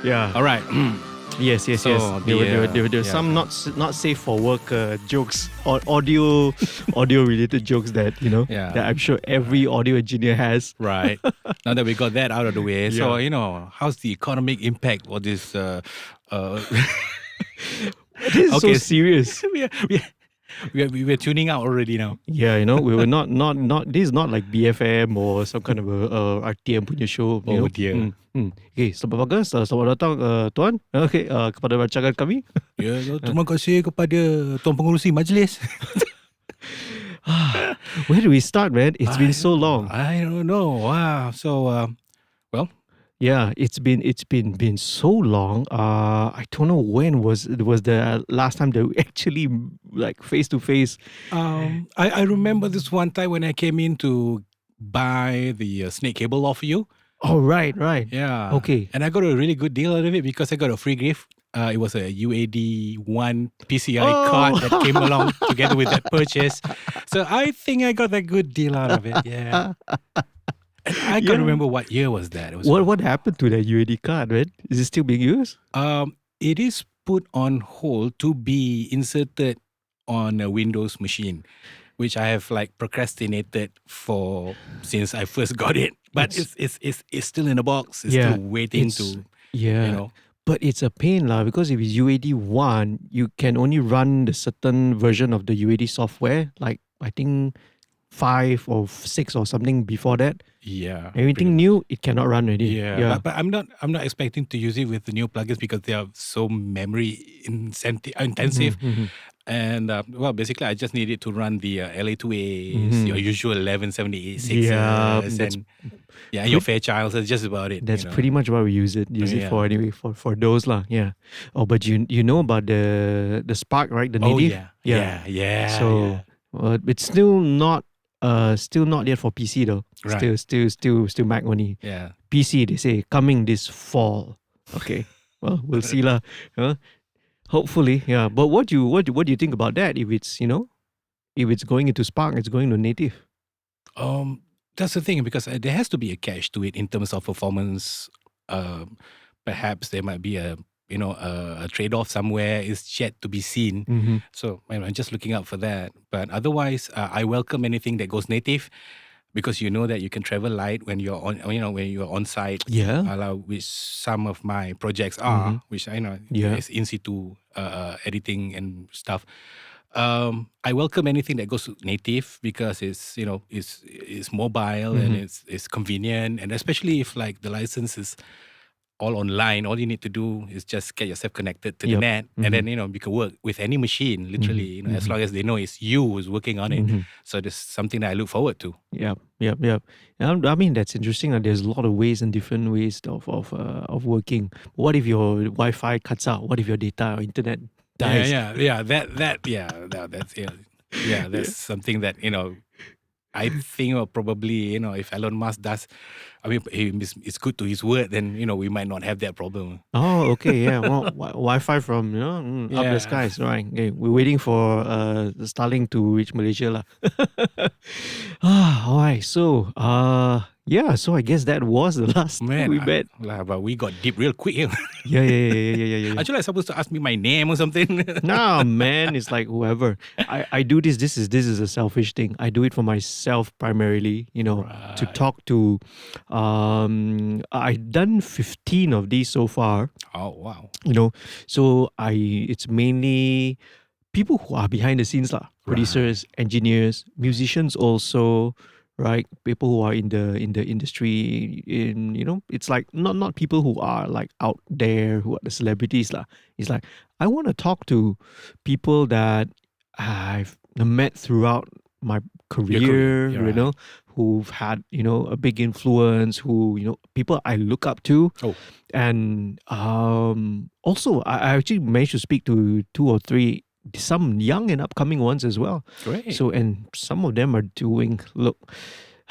Yeah. All right. Yes. So, There were some not safe for work jokes or audio related jokes that Yeah. that I'm sure every audio engineer has. Right. Now that we got that out of the way, so Yeah. how's the economic impact of this? This is so serious. We're tuning out already now. Yeah, we were not. This is not like BFM or some kind of a RTM punya show. Oh dear. Okay, selamat pagi, selamat datang tuan. Okay, kepada rancangan kami. Ya, terima kasih kepada Tuan Pengerusi Majlis. Where do we start, man? It's been so long. I don't know. Wow. So, well. Yeah, it's been so long. I don't know when was the last time that we actually like face to face. I remember this one time when I came in to buy the snake cable off you. Oh, right. Yeah. Okay. And I got a really good deal out of it because I got a free gift. It was a UAD1 PCI card that came along together with that purchase. So I think I got a good deal out of it. Yeah. And I can't remember what year was that. It was what happened to that UAD card, man? Is it still being used? It is put on hold to be inserted on a Windows machine, which I have like procrastinated for since I first got it. But it's still in the box. It's still waiting to. But it's a pain lah, because if it's UAD1, you can only run the certain version of the UAD software, like I think 5 or 6 or something before that. Yeah. Everything new, it cannot run already. Yeah. But I'm not expecting to use it with the new plugins because they are so memory intensive. And well, basically, I just needed to run the LA2As, your usual 1178.6s, and your Fairchild. That's just about it. That's pretty much what we use it for anyway. For those lah. Yeah. Oh, but you know about the Spark, right? The native. Yeah. So it's still not yet for PC though. Right. Still Mac only. Yeah. PC, they say coming this fall. Okay. Well, we'll see lah. Hopefully, yeah. But what do you think about that? If it's if it's going into Spark, it's going to native. That's the thing, because there has to be a catch to it in terms of performance. Perhaps there might be a trade-off somewhere. Is yet to be seen. So I'm just looking out for that. But otherwise, I welcome anything that goes native, because you know that you can travel light when you're on on site. Yeah. Which some of my projects are, which I know is in situ editing and stuff. I welcome anything that goes native because it's it's mobile and it's convenient, and especially if like the license is all online, all you need to do is just get yourself connected to the net, and then you can work with any machine, literally, as long as they know it's you who's working on it. So there's something that I look forward to. Yep. I mean, that's interesting. There's a lot of ways and different ways of working. What if your Wi-Fi cuts out? What if your data or internet dies? That's something that I think probably if Elon Musk does, I mean, it's good to his word, then we might not have that problem. Oh, okay, yeah. Well, Wi-Fi from up the skies, right? Okay, we're waiting for Starlink to reach Malaysia lah. All right. So, so I guess that was the last time we met. But we got deep real quick here. Yeah. Actually, I'm supposed to ask me my name or something. Nah, man, it's like whoever. I do this. This is a selfish thing. I do it for myself primarily. To talk to. I've done 15 of these so far. Oh wow. So it's mainly people who are behind the scenes lah. Producers, engineers, musicians also. Right, people who are in the industry, it's like not people who are like out there, who are the celebrities lah. It's like I want to talk to people that I've met throughout my career, who've had a big influence, who people I look up to. And also I actually managed to speak to 2 or 3. Some young and upcoming ones as well. Great. So, and some of them are doing, look,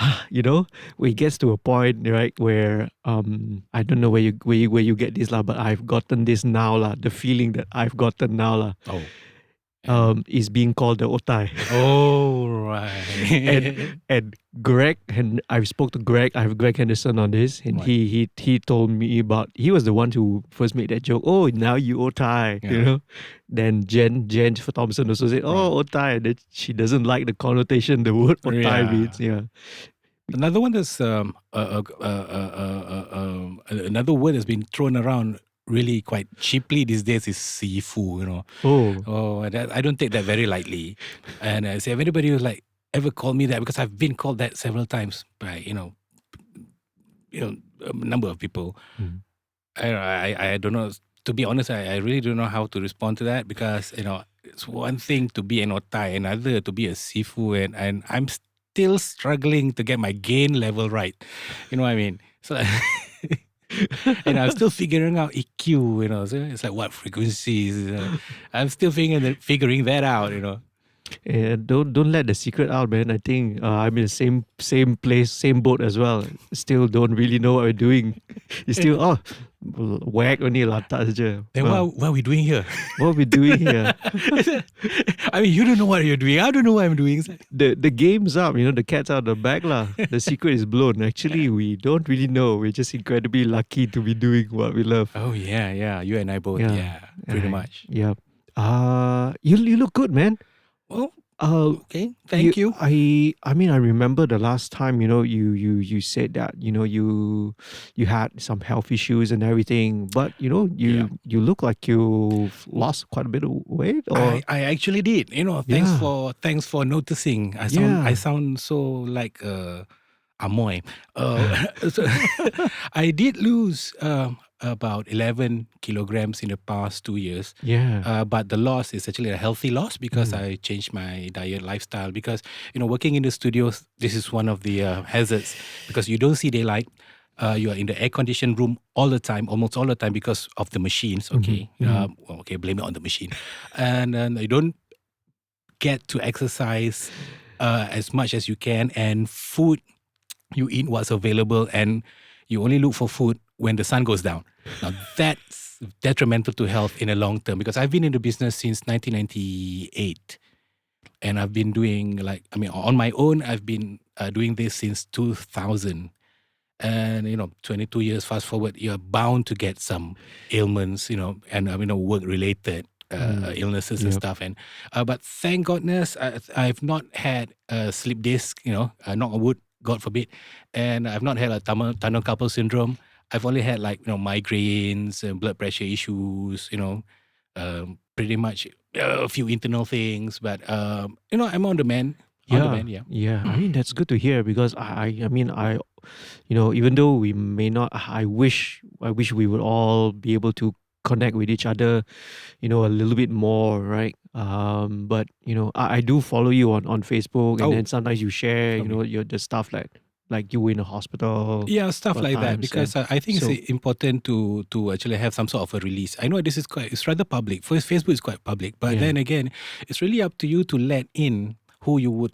it gets to a point, right, where I don't know where you get this lah, but I've gotten this now lah. The feeling that I've gotten now lah. is being called the otai. Oh, right. and Greg, and I spoke to Greg. I have Greg Henderson on this, and Right. he told me about, he was the one who first made that joke. Oh, now you otai, Yeah. you know. Then Jen Thompson also said, oh, otai. That she doesn't like the connotation the word otai means. Yeah. Another one that's another word that's been thrown around really quite cheaply these days is sifu. You know, I don't take that very lightly. And so if anybody who's like ever called me that, because I've been called that several times by a number of people. I don't know. To be honest, I really don't know how to respond to that, because it's one thing to be an otai, another to be a sifu, and I'm still struggling to get my gain level right. You know what I mean? So, and I'm still figuring out EQ. So it's like what frequencies. I'm still figuring that out. And don't let the secret out, man. I think I'm in the same place, same boat as well. Still don't really know what we're doing. You still whack only latas je. Then what are we doing here? What are we doing here? I mean, you don't know what you're doing. I don't know what I'm doing. The game's up, the cat's out of the bag lah. The secret is blown. Actually, we don't really know. We're just incredibly lucky to be doing what we love. Oh yeah. You and I both. Yeah, pretty much. Yeah. You look good, man. Well, okay, thank you. I mean, I remember the last time, you said that, you had some health issues and everything, but you look like you've lost quite a bit of weight. Or I actually did. Thanks for noticing. I sound so like amoy. So I did lose about 11 kilograms in the past 2 years. Yeah. But the loss is actually a healthy loss, because I changed my diet lifestyle. Because, working in the studios, this is one of the hazards, because you don't see daylight. You are in the air-conditioned room all the time, almost all the time, because of the machines. Okay. Okay, blame it on the machine. And you don't get to exercise as much as you can. And food, you eat what's available, and you only look for food when the sun goes down. Now, that's detrimental to health in the long term, because I've been in the business since 1998. And I've been doing on my own, I've been doing this since 2000. And, 22 years fast forward, you're bound to get some ailments, and, work-related illnesses and stuff. And but thank goodness, I've not had a slip disc, knock on wood, God forbid. And I've not had a tunnel carpal syndrome. I've only had migraines and blood pressure issues, pretty much a few internal things. But, I'm on the mend. Yeah. I mean, that's good to hear, because I mean, even though we may not, I wish we would all be able to connect with each other, a little bit more, right? But I do follow you on Facebook, and then sometimes you share, the stuff like you were in a hospital. Yeah, stuff like that. Because I think it's important to actually have some sort of a release. I know it's rather public. Facebook is quite public, but then again, it's really up to you to let in who you would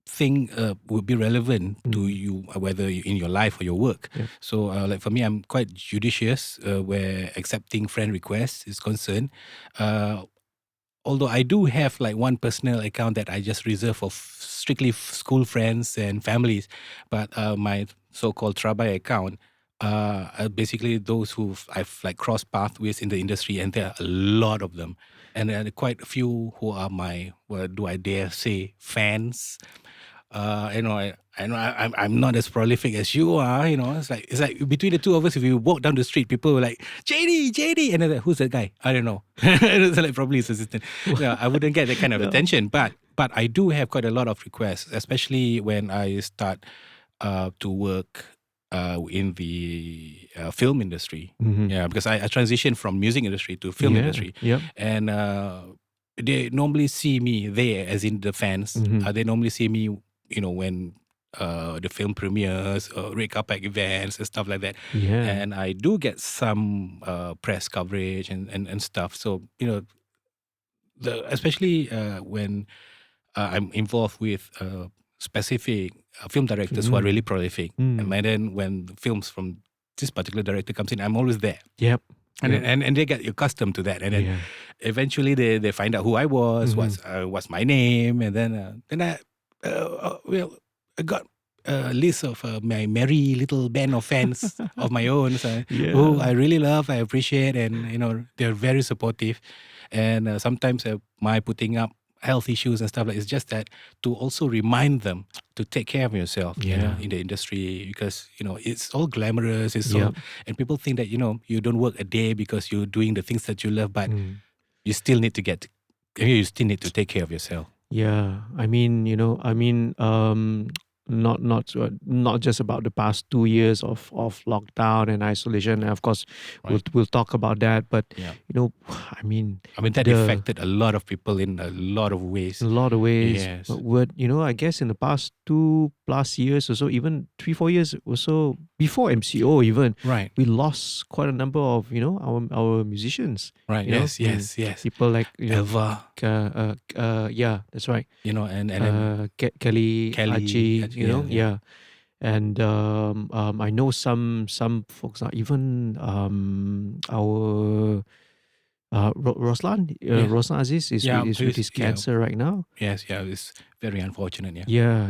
think would be relevant to you, whether in your life or your work. So for me, I'm quite judicious where accepting friend requests is concerned. Although I do have one personal account that I just reserve for strictly school friends and families, but my so-called Trabye account are basically those who I've crossed paths with in the industry, and there are a lot of them, and there are quite a few who are my, do I dare say, fans. I know I'm not as prolific as you are. It's like between the two of us, if you walk down the street, people were like, JD, and they're like, who's that guy? I don't know. It's probably his assistant. Yeah, I wouldn't get that kind of attention, but I do have quite a lot of requests, especially when I start to work in the film industry. Yeah, because I transitioned from music industry to film industry. And they normally see me there, as in the fans. They normally see me, when the film premieres, red carpet events and stuff like that. And I do get some press coverage and stuff. So, especially when I'm involved with specific film directors who are really prolific. And then when films from this particular director comes in, I'm always there. Yep. And they get accustomed to that, and then eventually they find out who I was, what's my name, and then I got a list of my merry little band of fans of my own, who I really love, I appreciate, and they're very supportive. And sometimes my putting up health issues and stuff like it's just that to also remind them to take care of yourself, in the industry, because it's all glamorous, it's all, and people think that you don't work a day because you're doing the things that you love, but you still need to you still need to take care of yourself. Yeah, I mean, not just about the past 2 years of lockdown and isolation. And of course, we'll talk about that. But I mean, that affected a lot of people in a lot of ways. In a lot of ways. Yes. But I guess in the past 2+ years or so, even 3-4 years or so before MCO, even we lost quite a number of our musicians. Right. Yes. People like Elva. Yeah, that's right. And Kelly, Archie, yeah. And I know some folks are even our Roslan Aziz is with his cancer right now. Yes, it's very unfortunate. Yeah,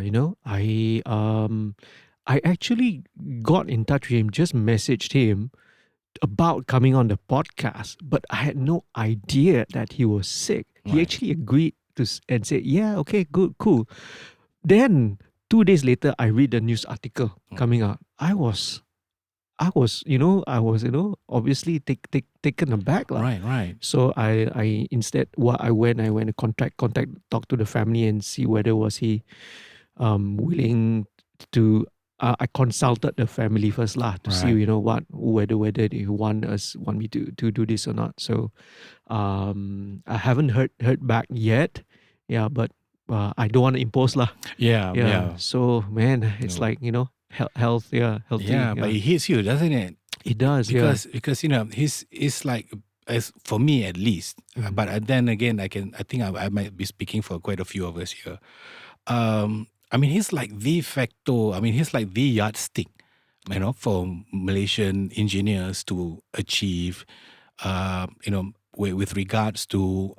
I actually got in touch with him, just messaged him about coming on the podcast, but I had no idea that he was sick. He actually agreed and said, "Yeah, okay, good, cool." Then 2 days later, I read the news article coming out. I was obviously taken aback. Right. So I instead, I went to talk to the family and see whether was he willing to. I consulted the family first to see whether they want me to do this or not. So I haven't heard back yet. Yeah, but I don't want to impose Yeah. So man, it's like health, healthy. Yeah, but it hits you, doesn't it? It does, because he's like, as for me at least. But then again, I think I might be speaking for quite a few of us here. I mean, he's like the factor. I mean, he's like the yardstick, for Malaysian engineers to achieve, with regards to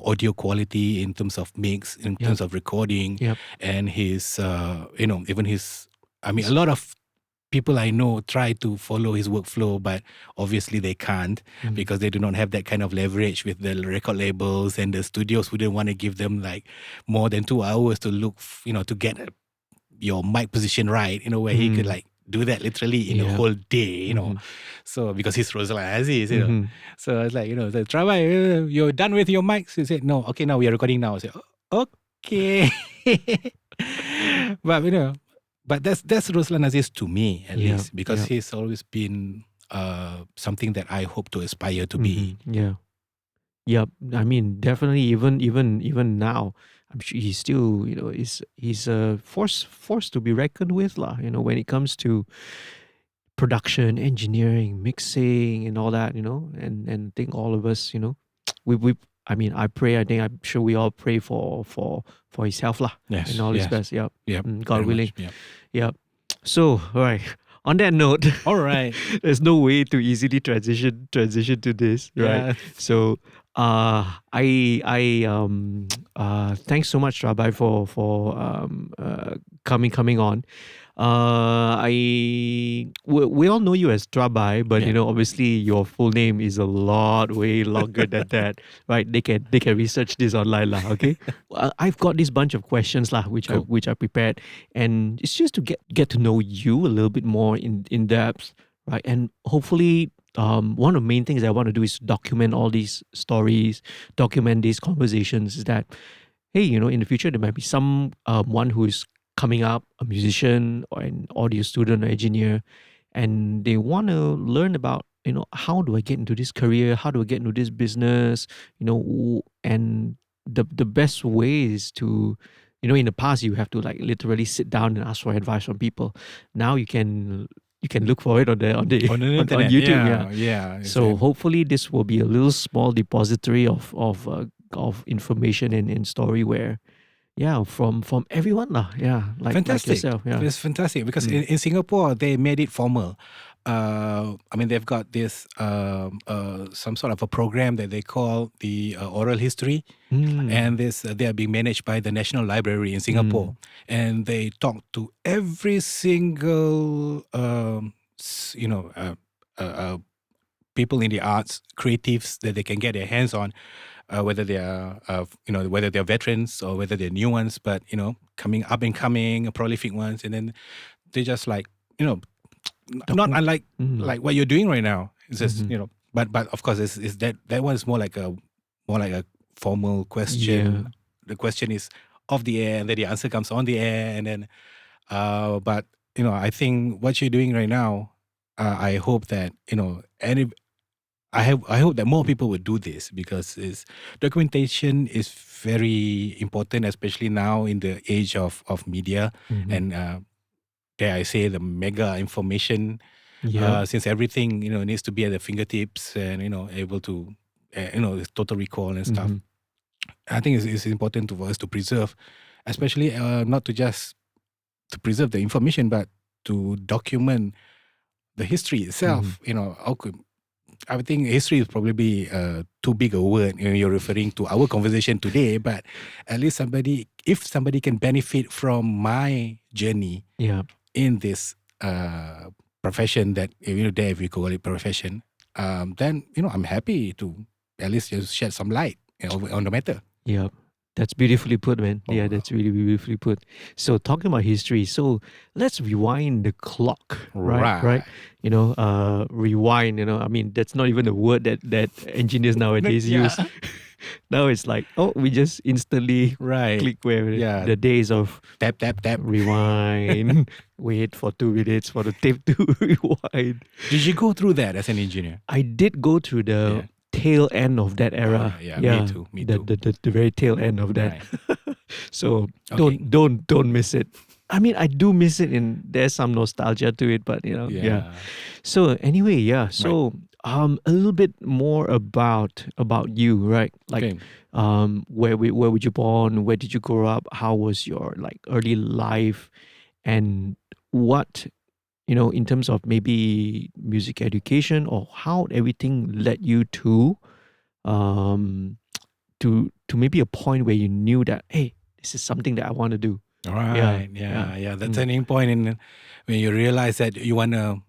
audio quality in terms of mix, in terms of recording, and his, even his. I mean, a lot of people I know try to follow his workflow, but obviously they can't because they do not have that kind of leverage with the record labels, and the studios wouldn't want to give them like more than 2 hours to look, to get your mic position right, where he could like do that literally in a whole day, So because he's Roslan Aziz, So I was like, the Trabye, you're done with your mics? He said, no, okay, now we are recording now. I said, okay. But that's Roslan Aziz to me, at least, because he's always been something that I hope to aspire to be. Yeah. I mean, definitely, even now, I'm sure he's still, he's a force to be reckoned with, when it comes to production, engineering, mixing, and all that, and I think all of us, we. I mean, I think I'm sure we all pray for his health, and all his best. God willing. Yep. So, all right. On that note, all right, there's no way to easily transition to this, right? So, thanks so much, Trabye, for coming on. We all know you as Trabye, but obviously your full name is a way longer than that, right? They can research this online, okay? I've got this bunch of questions, which I prepared, and it's just to get to know you a little bit more in depth, right? And hopefully, one of the main things I want to do is document all these stories, document these conversations. Is that, hey, in the future there might be one who is coming up, a musician or an audio student or engineer, and they want to learn about, how do I get into this career? How do I get into this business? And the best way is to, in the past you have to like literally sit down and ask for advice from people. Now you can look for it on YouTube. Yeah. Exactly. So hopefully this will be a little small depository of information and story where, from everyone, like fantastic. yourself. It's fantastic because in Singapore they made it formal. I mean, they've got this some sort of a program that they call the oral history, and this they are being managed by the National Library in Singapore, and they talk to every single people in the arts, creatives that they can get their hands on, whether they are whether they're veterans or whether they're new ones, but coming up and coming prolific ones, and then they just like not unlike like what you're doing right now. It's just but of course is that one is more like a formal question. Yeah. The question is off the air, and then the answer comes on the air, and then but I think what you're doing right now, I hope that I hope that more people would do this, because documentation is very important, especially now in the age of media and dare I say the mega information. Since everything needs to be at the fingertips and able to total recall and stuff. I think it's important for us to preserve, especially not to just to preserve the information, but to document the history itself. I think history is probably too big a word. You're referring to our conversation today, but at least if somebody can benefit from my journey in this profession, that if we call it profession, then I'm happy to at least just shed some light on the matter. Yeah. That's beautifully put, man. Oh, yeah, that's really beautifully put. So talking about history, so let's rewind the clock, right? Rewind. I mean, that's not even a word that engineers nowadays use. Now it's like, we just instantly click where the days of tap, rewind, wait for 2 minutes for the tape to rewind. Did you go through that as an engineer? I did go through the tail end of that era. Me too. The very tail end of that. So don't miss it. I mean, I do miss it, and there's some nostalgia to it, but So anyway, so a little bit more about you, right? Like, where were you born? Where did you grow up? How was your early life, and what in terms of maybe music education, or how everything led you to maybe a point where you knew that, hey, this is something that I want to do. Right. Yeah. That's a turning point in when you realize that you want to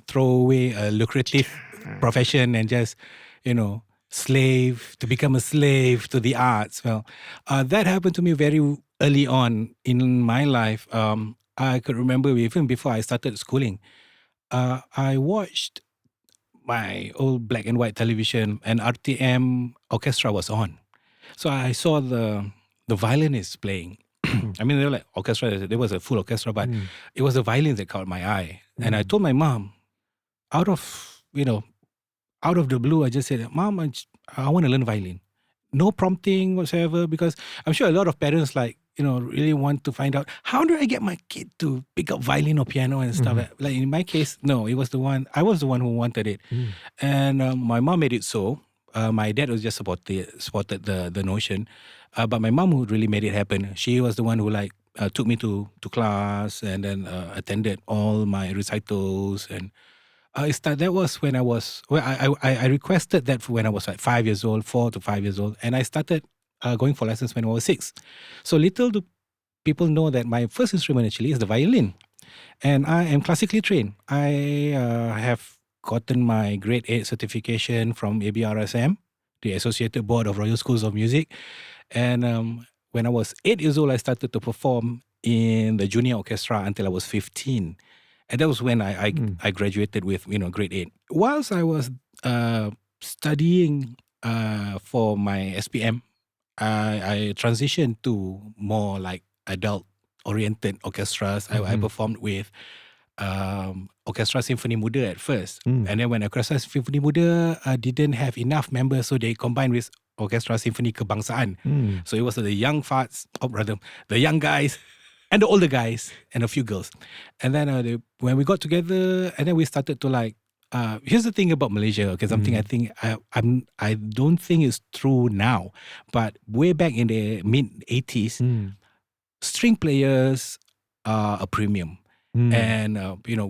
throw away a lucrative profession and just become a slave to the arts. Well, that happened to me very early on in my life. I could remember even before I started schooling, I watched my old black and white television, and RTM orchestra was on. So I saw the violinists playing. I mean, they were like orchestra. There was a full orchestra, but it was the violins that caught my eye. And I told my mom, out of the blue, I just said, "Mom, I want to learn violin." No prompting whatsoever, because I'm sure a lot of parents really want to find out, how do I get my kid to pick up violin or piano and stuff. Like in my case, no, I was the one who wanted it. And my mom made it so. My dad was just supported the notion. But my mom who really made it happen. She was the one who took me to class, and then attended all my recitals. And that was when I requested that when I was 5 years old, 4 to 5 years old. And I started going for lessons when I was 6. So little do people know that my first instrument actually is the violin. And I am classically trained. I have gotten my grade 8 certification from ABRSM, the Associated Board of Royal Schools of Music. And when I was 8 years old, I started to perform in the junior orchestra until I was 15. And that was when I graduated with grade 8. Whilst I was studying for my SPM, I transitioned to more adult-oriented orchestras. I performed with Orchestra Symphony Muda at first. And then when Orchestra Symphony Muda didn't have enough members, so they combined with Orchestra Symphony Kebangsaan. So it was the young farts, or rather, the young guys and the older guys and a few girls. And then when we got together, and then we started to here's the thing about Malaysia, okay, something I think I don't think is true now, but way back in the mid-80s, string players are a premium. And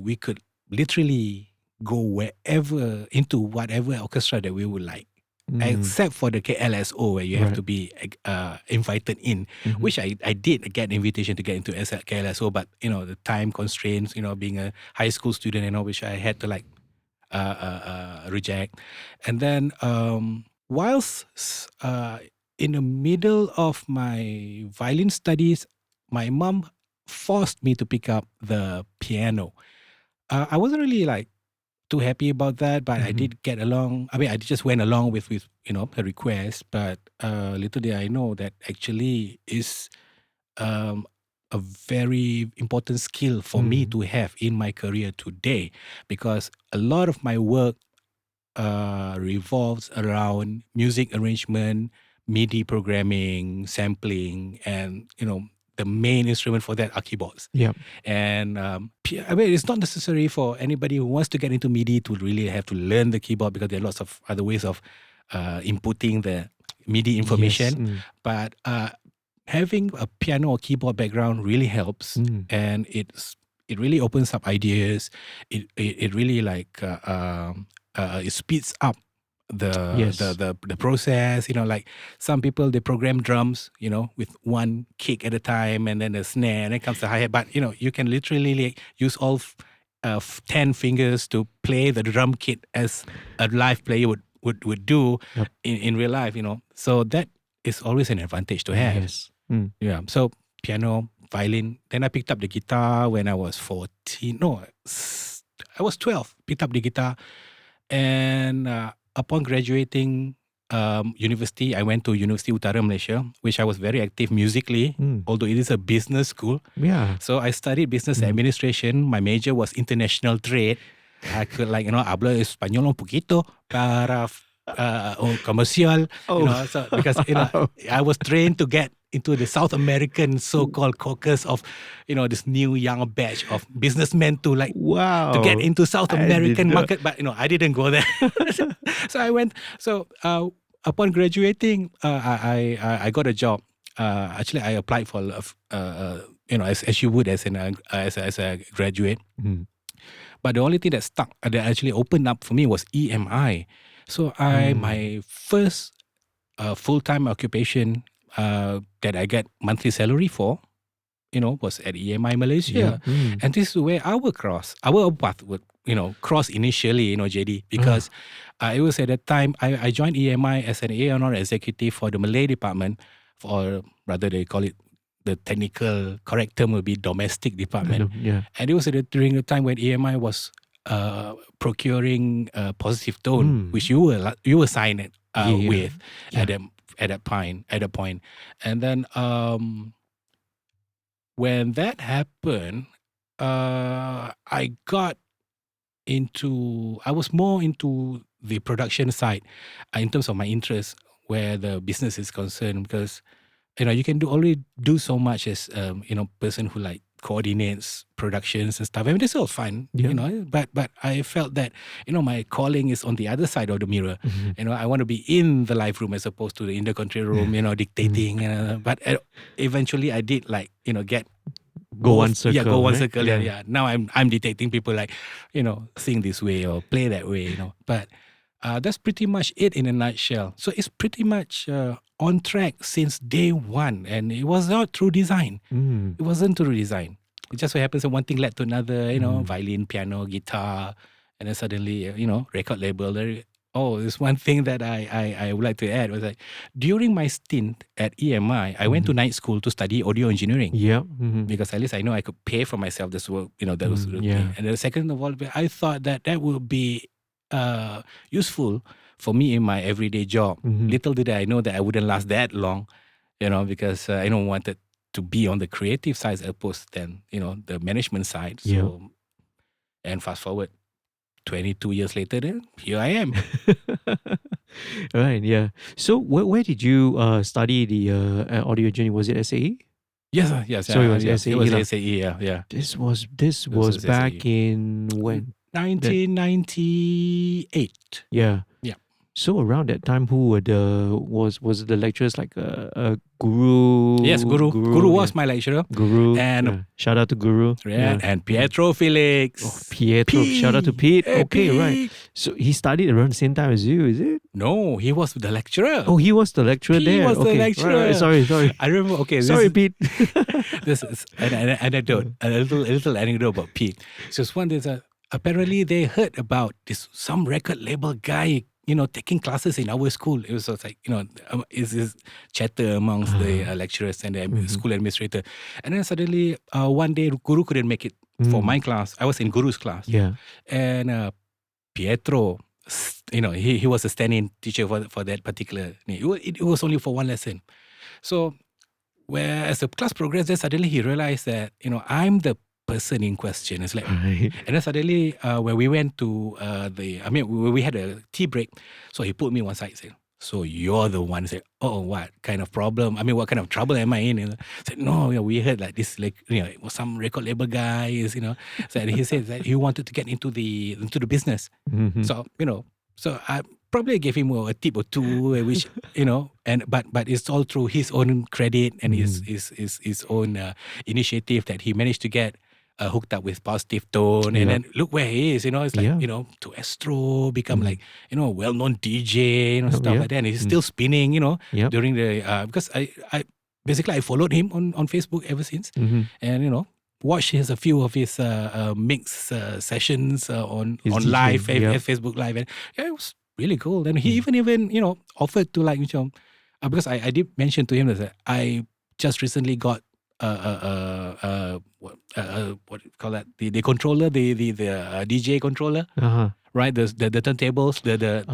we could literally go wherever into whatever orchestra that we would like. Except for the KLSO where you have to be invited in, which I did get an invitation to get into KLSO, but the time constraints, being a high school student, which I had to reject. And then whilst in the middle of my violin studies, my mom forced me to pick up the piano. I wasn't really too happy about that, but I did get along. I mean, I just went along with her request. But little did I know that actually is a very important skill for me to have in my career today, because a lot of my work revolves around music arrangement, MIDI programming, sampling, and the main instrument for that are keyboards. Yeah. And I mean, it's not necessary for anybody who wants to get into MIDI to really have to learn the keyboard, because there are lots of other ways of inputting the MIDI information. Yes. But having a piano or keyboard background really helps, and it really opens up ideas. It really it speeds up the process. Like some people, they program drums, with one kick at a time, and then the snare, and then comes the hi-hat. But you can literally use all 10 fingers to play the drum kit as a live player would do in real life. So that is always an advantage to have. Yes. Yeah. So piano, violin. Then I picked up the guitar when I was 14. No, I was 12. Picked up the guitar. And upon graduating university, I went to University Utara Malaysia, which I was very active musically, although it is a business school. Yeah. So I studied business administration. My major was international trade. I could hablo español un poquito para comercial. So because I was trained to get into the South American so-called caucus of this new young batch of businessmen to to get into South American market, but I didn't go there. So I went. So upon graduating, I got a job. Actually, I applied for as you would as a graduate. But the only thing that stuck, that actually opened up for me, was EMI. So my first full-time occupation that I get monthly salary for, was at EMI Malaysia. And this is where our path would, cross initially, JD, because it was at that time, I joined EMI as an A&R executive for the Malay department, or rather they call it, the technical correct term would be domestic department. And it was during the time when EMI was procuring Positive Tone, which you were signed with at that point. And then when that happened, I was more into the production side in terms of my interest, where the business is concerned, because you can only do so much as person who coordinates productions and stuff. I mean, it's all fine, but I felt that my calling is on the other side of the mirror. I want to be in the live room as opposed to in the control room, dictating. But eventually, I did get go one circle. Yeah, go one right? circle. Yeah. Now I'm dictating people sing this way or play that way. But that's pretty much it in a nutshell. So it's pretty much on track since day one, and it was not through design. It wasn't through design. It just so happens that one thing led to another. Violin, piano, guitar, and then suddenly record label. There's one thing that I would like to add was during my stint at EMI, I went to night school to study audio engineering. Yeah. Because at least I know I could pay for myself this work. That was thing. And the second of all, I thought that would be useful for me in my everyday job. Little did I know that I wouldn't last that long, because I don't wanted to be on the creative side as opposed to the management side. So, and fast forward 22 years later, then here I am. Right. Yeah. So where did you study the audio engineering? Was it SAE? Yes. So it was SAE. It was SAE. Yeah. This was back SAE. in when? 1998. Yeah. Yeah. So around that time, who were was the lecturers like Guru? Yes, Guru. Guru was yeah. my lecturer. Guru. And shout out to Guru. and Pietro Felix. Oh, Pietro. Shout out to Pete. Hey, Okay, Pete. right. So he studied around the same time as you, is it? No, he was the lecturer. Oh, he was the lecturer there. He was the okay. lecturer. Right. Sorry. I remember. Okay, sorry, Pete. This is an anecdote, a little anecdote about Pete. So one day, apparently they heard about some record label guy, taking classes in our school. It was like, is this chatter amongst the lecturers and the school administrator. And then suddenly, one day, Guru couldn't make it for my class. I was in Guru's class. Yeah. And Pietro, he was a stand-in teacher for that particular. It was only for one lesson. So, as the class progressed, then suddenly he realized that, I'm the person in question. It's like, and then suddenly, when we went to we had a tea break, so he put me one side, said, "So you're the one." Said, "Oh, what kind of problem? What kind of trouble am I in?" Said, "No, we heard like this, some record label guys, So he said that he wanted to get into the business. Mm-hmm. So I probably gave him a tip or two, which but it's all through his own credit and his own initiative that he managed to get hooked up with Positive Tone, and then look where he is. It's like to Astro, become like a well-known DJ, stuff like that. And he's still spinning, during the because I basically I followed him on Facebook ever since, and watched a few of his mix sessions on live Facebook Live, and it was really cool. And he even offered to because I did mention to him that I just recently got what do you call that, the controller, the DJ controller, right, the turntables, the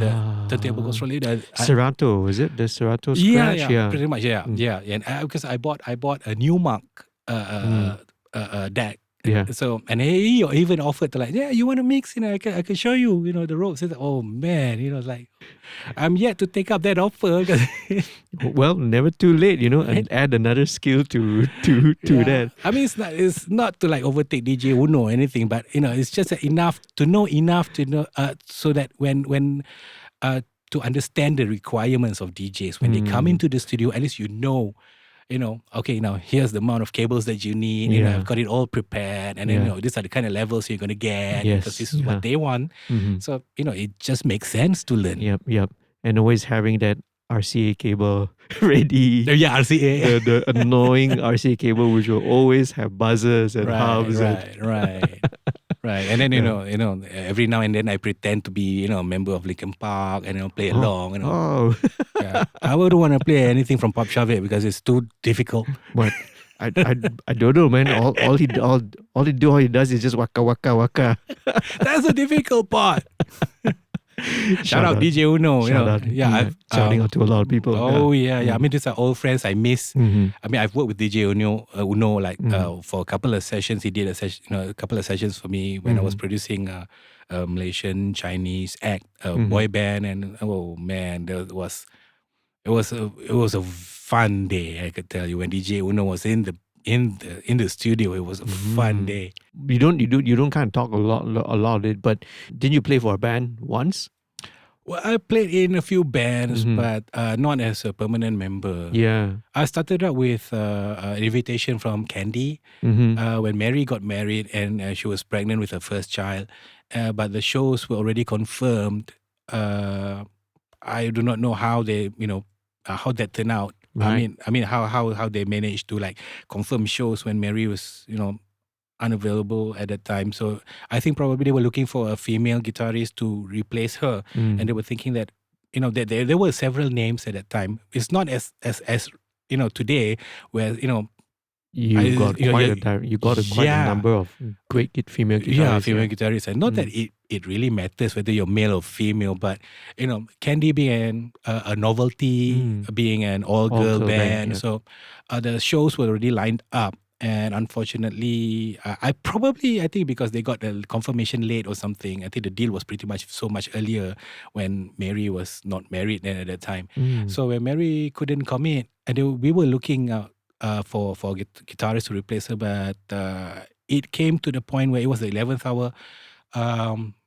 turntable controller, Serato, is it the Serato scratch? Yeah, pretty much, yeah. And because I bought a Newmark deck. Yeah. So, and he even offered to you want to mix? I can show you, the ropes. Like, oh man, like I'm yet to take up that offer. Well, never too late, and add another skill to that. I mean, it's not to overtake DJ Uno or anything, but it's just enough to know so that when to understand the requirements of DJs when they come into the studio, at least okay, now here's the amount of cables that you need. I've got it all prepared, and then these are the kind of levels you're going to get because this is what they want. So it just makes sense to learn. Yep. And always having that RCA cable ready. Yeah, RCA. The annoying RCA cable, which will always have buzzers and hubs. Right. And then every now and then I pretend to be a member of Linkin Park and play along. I wouldn't want to play anything from Pop Shavit because it's too difficult. But I don't know, man. All he does is just waka waka waka. That's the difficult part. Shout out DJ Uno. Shouting out to a lot of people. Oh yeah. I mean, these are old friends I miss. I mean, I've worked with DJ Uno for a couple of sessions. He did a couple of sessions for me when I was producing a Malaysian Chinese act, boy band, and oh man, it was a fun day. I could tell you when DJ Uno was in the studio, it was a fun day. You don't kind of talk a lot of it, but didn't you play for a band once? Well, I played in a few bands, but not as a permanent member. Yeah. I started out with an invitation from Candy when Mary got married and she was pregnant with her first child. But the shows were already confirmed. I do not know how they, how that turned out. Right. I mean, how they managed to confirm shows when Mary was, unavailable at that time. So I think probably they were looking for a female guitarist to replace her, and they were thinking that there were several names at that time. It's not as today where you got quite a number of great female guitarists. Yeah, female guitarists, and not that it really matters whether you're male or female, but Candy being a novelty, being an all-girl band, so the shows were already lined up. And unfortunately, I think because they got the confirmation late or something, I think the deal was pretty much so much earlier when Mary was not married then at that time. So when Mary couldn't commit, and we were looking for guitarists to replace her, but it came to the point where it was the 11th hour.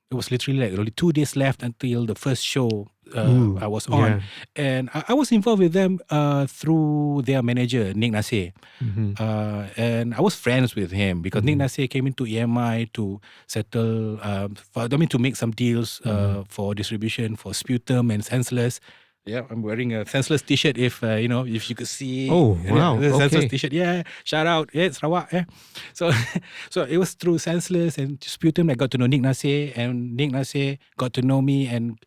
it was literally like only 2 days left until the first show I was on. And I was involved with them through their manager, Nick Nasir. And I was friends with him because Nick Nasir came into EMI to settle, to make some deals for distribution for Sputum and Senseless. Yeah, I'm wearing a Senseless t-shirt if you could see. Oh, wow. The Senseless Okay. t-shirt. Yeah, shout out. Yeah, it's Sarawak. Yeah. So so it was through Senseless and Sputum I got to know Nick Nasir, and Nick Nasir got to know me, and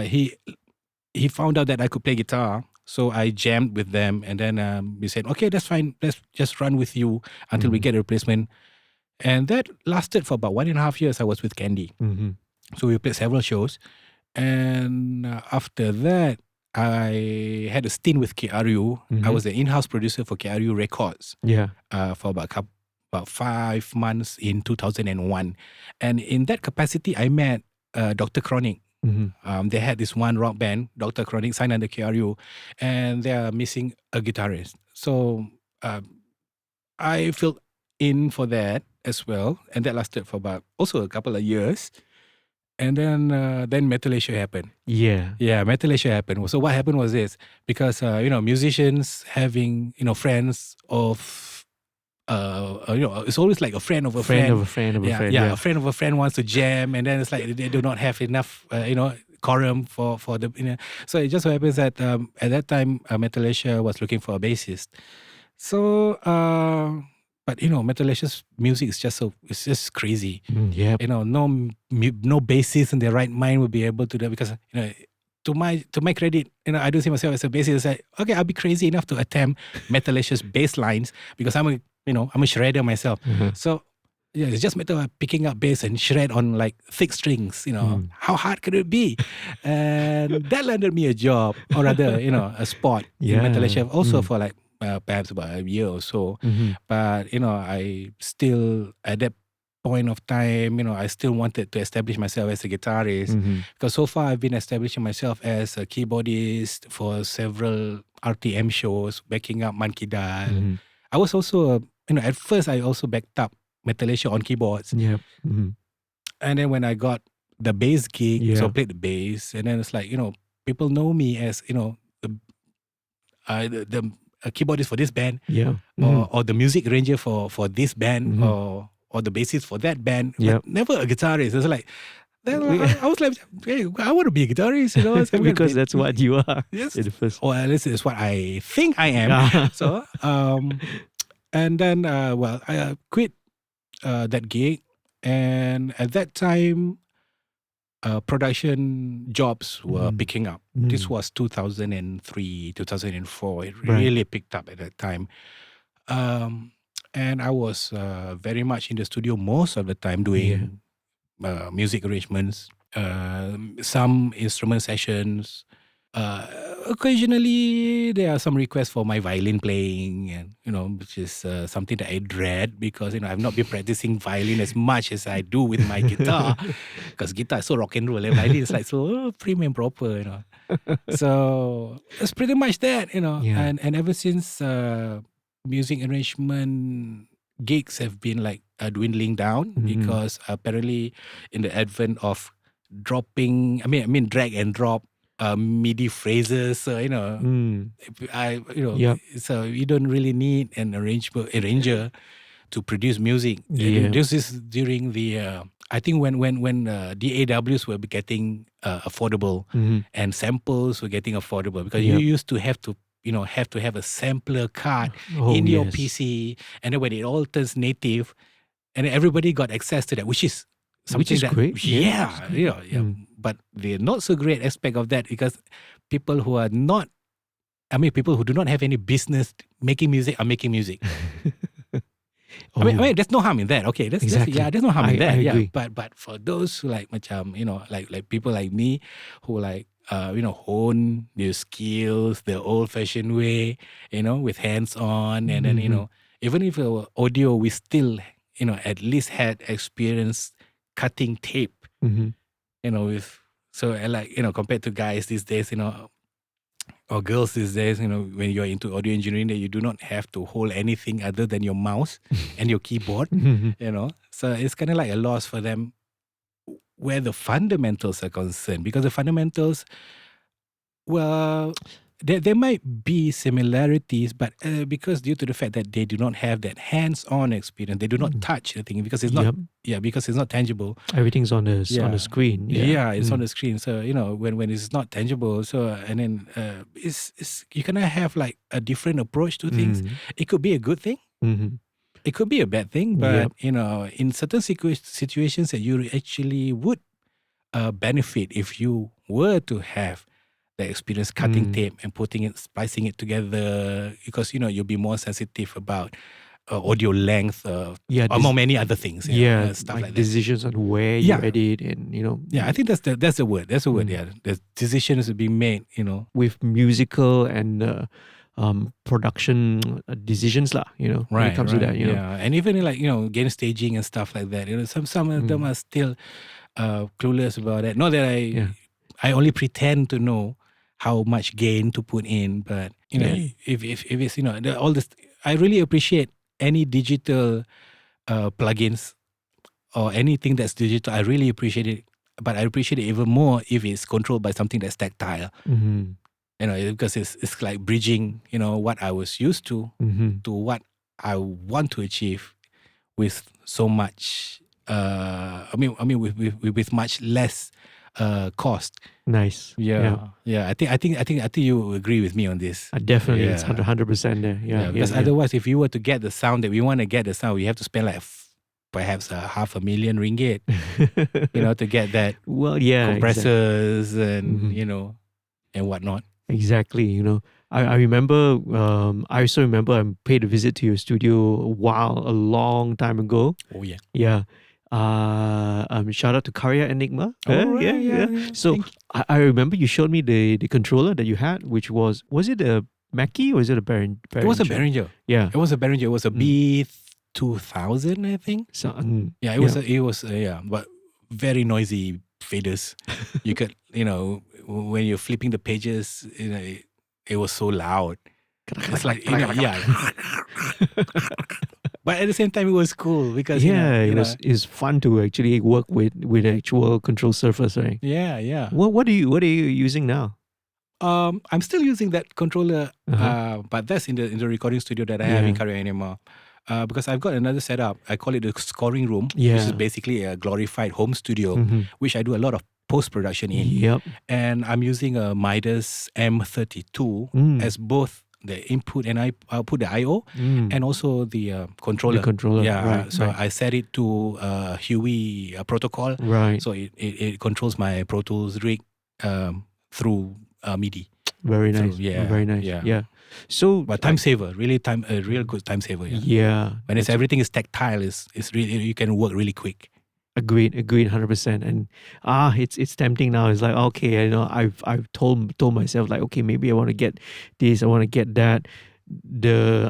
he found out that I could play guitar. So I jammed with them, and then we said, okay, that's fine. Let's just run with you until we get a replacement. And that lasted for about 1.5 years. I was with Candy. So we played several shows. And after that, I had a stint with KRU. I was the in-house producer for KRU Records. For about 5 months in 2001. And in that capacity, I met Dr. Chronic. They had this one rock band, Dr. Chronic, signed under KRU, and they are missing a guitarist. So I filled in for that as well, and that lasted for about also a couple of years. And then Metal Asia happened. Yeah, Metal Asia happened. So what happened was this, because musicians having friends of it's always like a friend of a friend. Of a friend of a friend. Yeah, a friend of a friend wants to jam, and then it's like they do not have enough, quorum for the. So it just so happens that at that time, Metal Asia was looking for a bassist. So, but Metal Asia's music is it's just crazy. No bassist in their right mind would be able to do that, because to my credit, I don't see myself as a bassist. It's like, okay, I'll be crazy enough to attempt Metal Asia's bass lines because I'm a shredder myself. So yeah, it's just a matter of picking up bass and shred on like thick strings. How hard could it be? And that landed me a job, or rather, a spot in Metal Asia, also for like perhaps about a year or so. But I still, at that point of time, I still wanted to establish myself as a guitarist, because so far I've been establishing myself as a keyboardist for several RTM shows, backing up Man Kidal. I was also, at first I also backed up Metal Asia on keyboards. And then when I got the bass gig, so I played the bass, and then it's like, people know me as, the keyboardist for this band, or the music arranger for this band, or the bassist for that band, but never a guitarist. It's like, I was like, hey, I want to be a guitarist, So because that's what you are. Yes. In the first. Or at least it's what I think I am. So, and then, I quit that gig, and at that time, production jobs were picking up. This was 2003, 2004. It really picked up at that time. And I was very much in the studio most of the time doing music arrangements, some instrument sessions. Occasionally, there are some requests for my violin playing, and which is something that I dread, because I've not been practicing violin as much as I do with my guitar, because guitar is so rock and roll, and violin is like so prim and proper, So it's pretty much that, and ever since music arrangement gigs have been like dwindling down, because apparently in the advent of dropping, drag and drop MIDI phrases, so so you don't really need an arranger to produce music. This is during the I think when DAWs were getting affordable, and samples were getting affordable, because you used to have to have a sampler card in your PC, and then when it all turns native, and everybody got access to that, which is something great. But the not so great aspect of that, because people who are not, people who do not have any business making music are making music. There's no harm in that. Okay, Exactly. there's no harm in that. I agree. But for those who like like people like me, who like hone their skills the old-fashioned way, with hands-on, and then even if audio, we still at least had experience cutting tape, with, so like, compared to guys these days, or girls these days, when you're into audio engineering, that you do not have to hold anything other than your mouse and your keyboard, so it's kind of like a loss for them where the fundamentals are concerned, because the fundamentals, well, there might be similarities, but because due to the fact that they do not have that hands-on experience, they do not touch the thing because it's not, because it's not tangible. Everything's on the screen. It's on the screen. So when it's not tangible, so and then it's you cannot have like a different approach to things. It could be a good thing. It could be a bad thing, but in certain situations that you actually would benefit if you were to have the experience cutting tape and splicing it together, because you'll be more sensitive about audio length, among many other things. Stuff like decisions on where you edit, and I think that's the word. That's the word. Yeah, the decisions to be made. With musical and production decisions lah. When it comes to that. And even like game staging and stuff like that. Some of them are still clueless about that. Not that I only pretend to know how much gain to put in, but if it's all this, I really appreciate any digital plugins or anything that's digital. I really appreciate it, but I appreciate it even more if it's controlled by something that's tactile. Because it's like bridging what I was used to what I want to achieve with so much. With much less cost. Nice. Yeah. I think you agree with me on this. Definitely, it's 100% there. Because otherwise, if you were to get the sound that we want to get, we have to spend like perhaps $500,000 ringgit, to get that. Well, compressors and and whatnot. Exactly. I remember. I also remember I paid a visit to your studio a long time ago. Oh yeah. Yeah. Shout out to Karya Enigma. Right, So I remember you showed me the controller that you had, which was it a Mackie or is it a Behringer? It was a Behringer. Yeah. It was a Behringer. It was a B2000, I think. So, it was but very noisy faders. You could, when you're flipping the pages, it was so loud. It's like, But at the same time, it was cool because it's fun to actually work with actual control surface, right? Yeah. What are you using now? I'm still using that controller, but that's in the recording studio that I have in Karya Enigma. Because I've got another setup. I call it the scoring room, which is basically a glorified home studio, which I do a lot of post-production in. Yep. And I'm using a Midas M32 as both the input and output, the I/O, and also the controller. The controller, right. So I set it to Huey protocol. Right. So it controls my Pro Tools rig through MIDI. Very nice. Very nice. Yeah. So, but time saver, really a real good time saver. Yeah. When everything is tactile, it's really, you can work really quick. Agreed, 100%. And it's tempting now. It's like, okay, I've told myself like, okay, maybe I want to get this, I want to get that.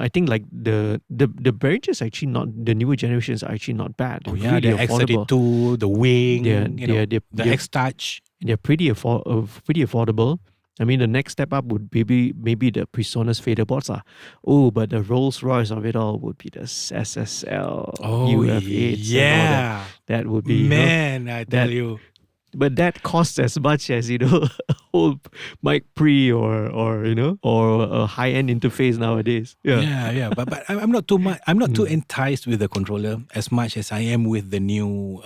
I think like the Behringers actually not, the newer generations are actually not bad. They're really the X32, the Wing, the X-Touch. They're pretty affordable. I mean, the next step up would maybe the PreSonus fader boards are. Oh, but the Rolls Royce of it all would be the SSL UF8s. Yeah, that would be. Man, I tell you. But that costs as much as a whole mic pre or a high end interface nowadays. Yeah. But I'm not too much. I'm not too enticed with the controller as much as I am with the new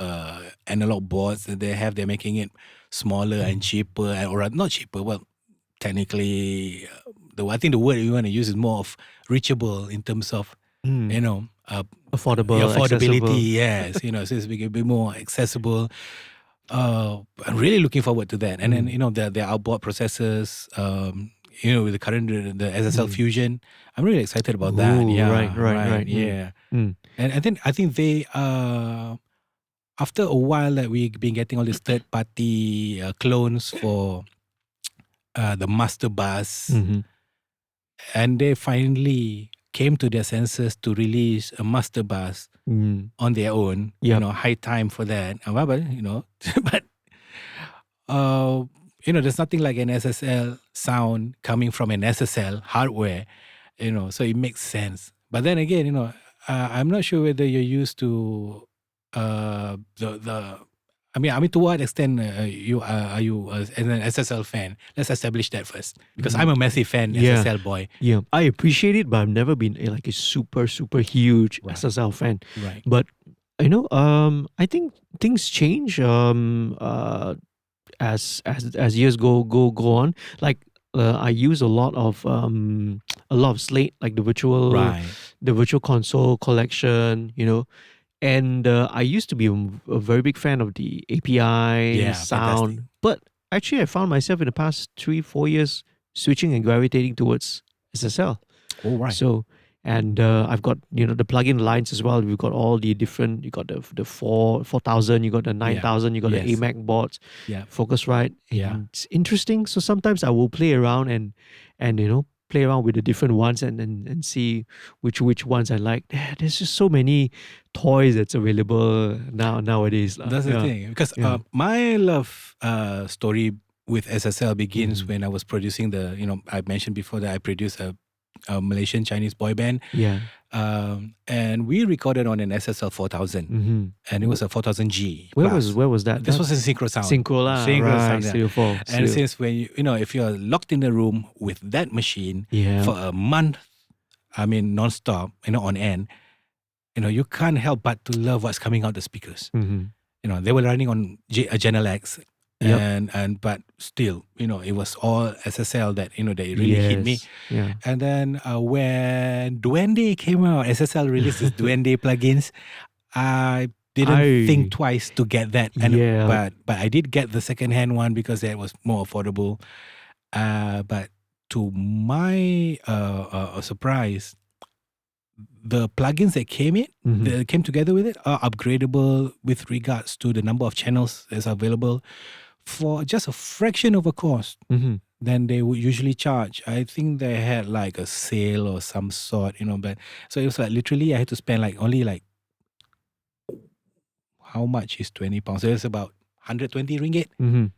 analog boards that they have. They're making it smaller and cheaper, or not cheaper. Well, technically, I think the word you want to use is more of reachable in terms of affordability. Yes, so it's a bit more accessible. I'm really looking forward to that. And then the outboard processors, with the current the SSL Fusion, I'm really excited about that. Right. Yeah. And I think they after a while that we've been getting all these third party clones for the master bus, and they finally came to their senses to release a master bus on their own. High time for that. However, but there's nothing like an SSL sound coming from an SSL hardware. So it makes sense. But then again, I'm not sure whether you're used to the I mean, to what extent are you an SSL fan? Let's establish that first, because I'm a massive fan, SSL boy. Yeah, I appreciate it, but I've never been like a super huge SSL fan. Right. But I think things change as years go on. Like I use a lot of Slate, like the virtual console collection, and I used to be a very big fan of the API sound. Fantastic. But actually, I found myself in the past 3-4 years switching and gravitating towards SSL. Oh, right. So, and I've got the plugin lines as well. We've got all the different. You got the 4000. You got the 9000. You got the AMAC boards. Yeah. Focusrite. And it's interesting. So sometimes I will play around and play around with the different ones and see which ones I like. There's just so many toys that's available nowadays. That's the thing, because my love story with SSL begins when I was producing I mentioned before that I produced a Malaysian Chinese boy band. Yeah. And we recorded on an SSL 4000, and it was a 4000G. Where was that? This was a Synchro Sound. Synchro Sound. Stereo 4. And since when if you're locked in the room with that machine for a month, I mean non-stop, on end, you can't help but to love what's coming out the speakers. They were running on a Channel X. But still, it was all SSL that they really hit me. Yeah. And then when Duende came out, SSL released its Duende plugins. I didn't think twice to get that. But I did get the second-hand one because that was more affordable. But to my surprise, the plugins that came together with it are upgradable with regards to the number of channels that's available for just a fraction of a cost than they would usually charge. I think they had like a sale or some sort, but so it was like literally I had to spend only how much is £20? So it's about 120 ringgit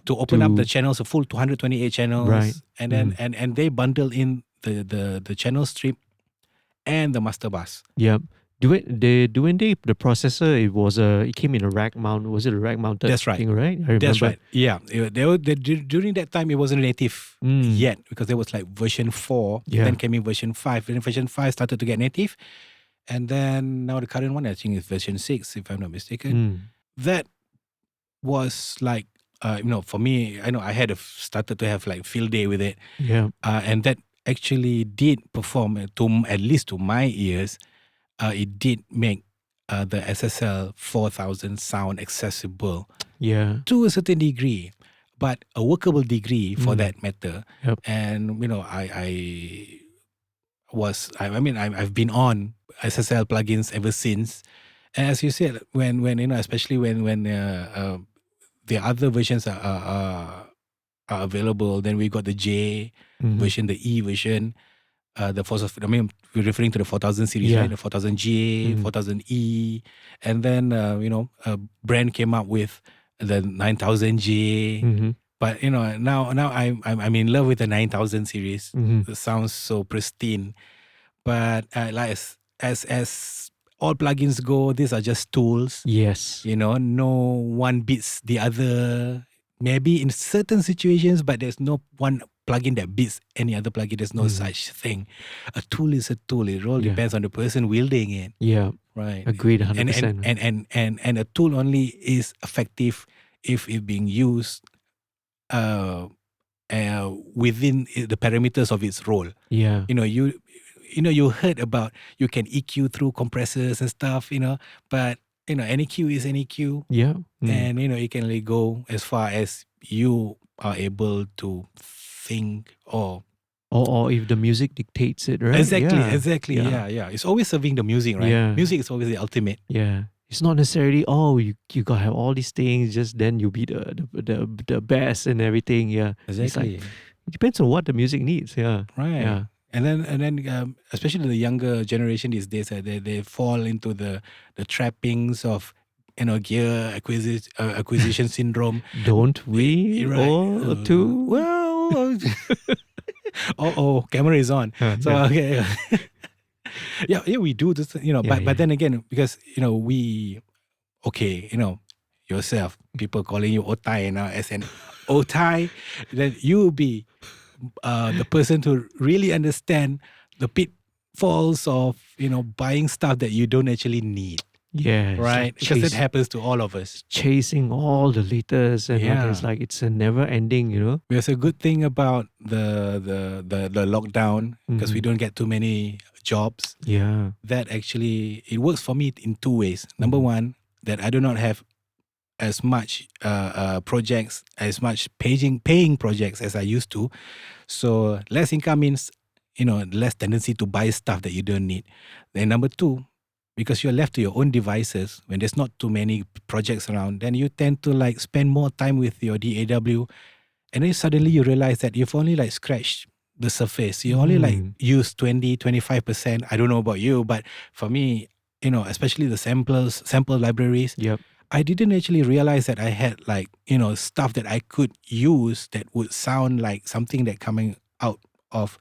to open up the channels, a full 228 channels. Right. And then and they bundle in the channel strip and the master bus. Yeah. The processor, it came in a rack mount. Was it a rack mounted thing, right? I remember. That's right. Yeah. During that time, it wasn't native yet, because there was like version 4. Then came in version 5. Then version 5 started to get native. And then now the current one, I think, is version 6, if I'm not mistaken. That was like, for me, I had started to have like field day with it. Yeah. And that actually did perform, at least to my ears. It did make the SSL 4000 sound accessible to a certain degree, but a workable degree for that matter. Yep. And, I've been on SSL plugins ever since. And as you said, when especially when the other versions are available, then we got the J version, the E version. We're referring to the 4000 series, right? The 4000J, 4000E, and then a brand came up with the 9000J. But now I'm in love with the 9000 series. It sounds so pristine. But like as all plugins go, these are just tools. Yes. No one beats the other. Maybe in certain situations, but there's no one plugin that beats any other plugin. There's no such thing. A tool is a tool. It all depends on the person wielding it. Yeah. Right. Agreed 100%. And a tool only is effective if it's being used within the parameters of its role. Yeah. You heard about you can EQ through compressors and stuff, but any EQ is any EQ. Yeah. And you can only go as far as you are able to think or if the music dictates it, right? Exactly. Yeah. It's always serving the music, right? Yeah. Music is always the ultimate. Yeah. It's not necessarily you gotta have all these things, just then you'll be the best and everything. Yeah. Exactly. It depends on what the music needs. Yeah. Right. Yeah. And then especially the younger generation these days, they fall into the trappings of gear acquisition syndrome. Don't we all too? Well, camera is on. So okay. yeah, we do this. But then again, because yourself, people calling you Otai now as an Otai, then you will be the person to really understand the pitfalls of buying stuff that you don't actually need. Yeah, Right, because it happens to all of us. Chasing all the latest and all this, like it's a never ending, There's a good thing about the lockdown because we don't get too many jobs. Yeah. That actually it works for me in two ways. Number one, that I do not have as much projects, as much paying projects as I used to. So less income means less tendency to buy stuff that you don't need. Then number two, because you're left to your own devices when there's not too many projects around, then you tend to like spend more time with your DAW, and then suddenly you realize that you've only like scratched the surface. You only like use 20-25%. I don't know about you, but for me, especially the sample libraries, I didn't actually realize that I had like stuff that I could use that would sound like something that coming out of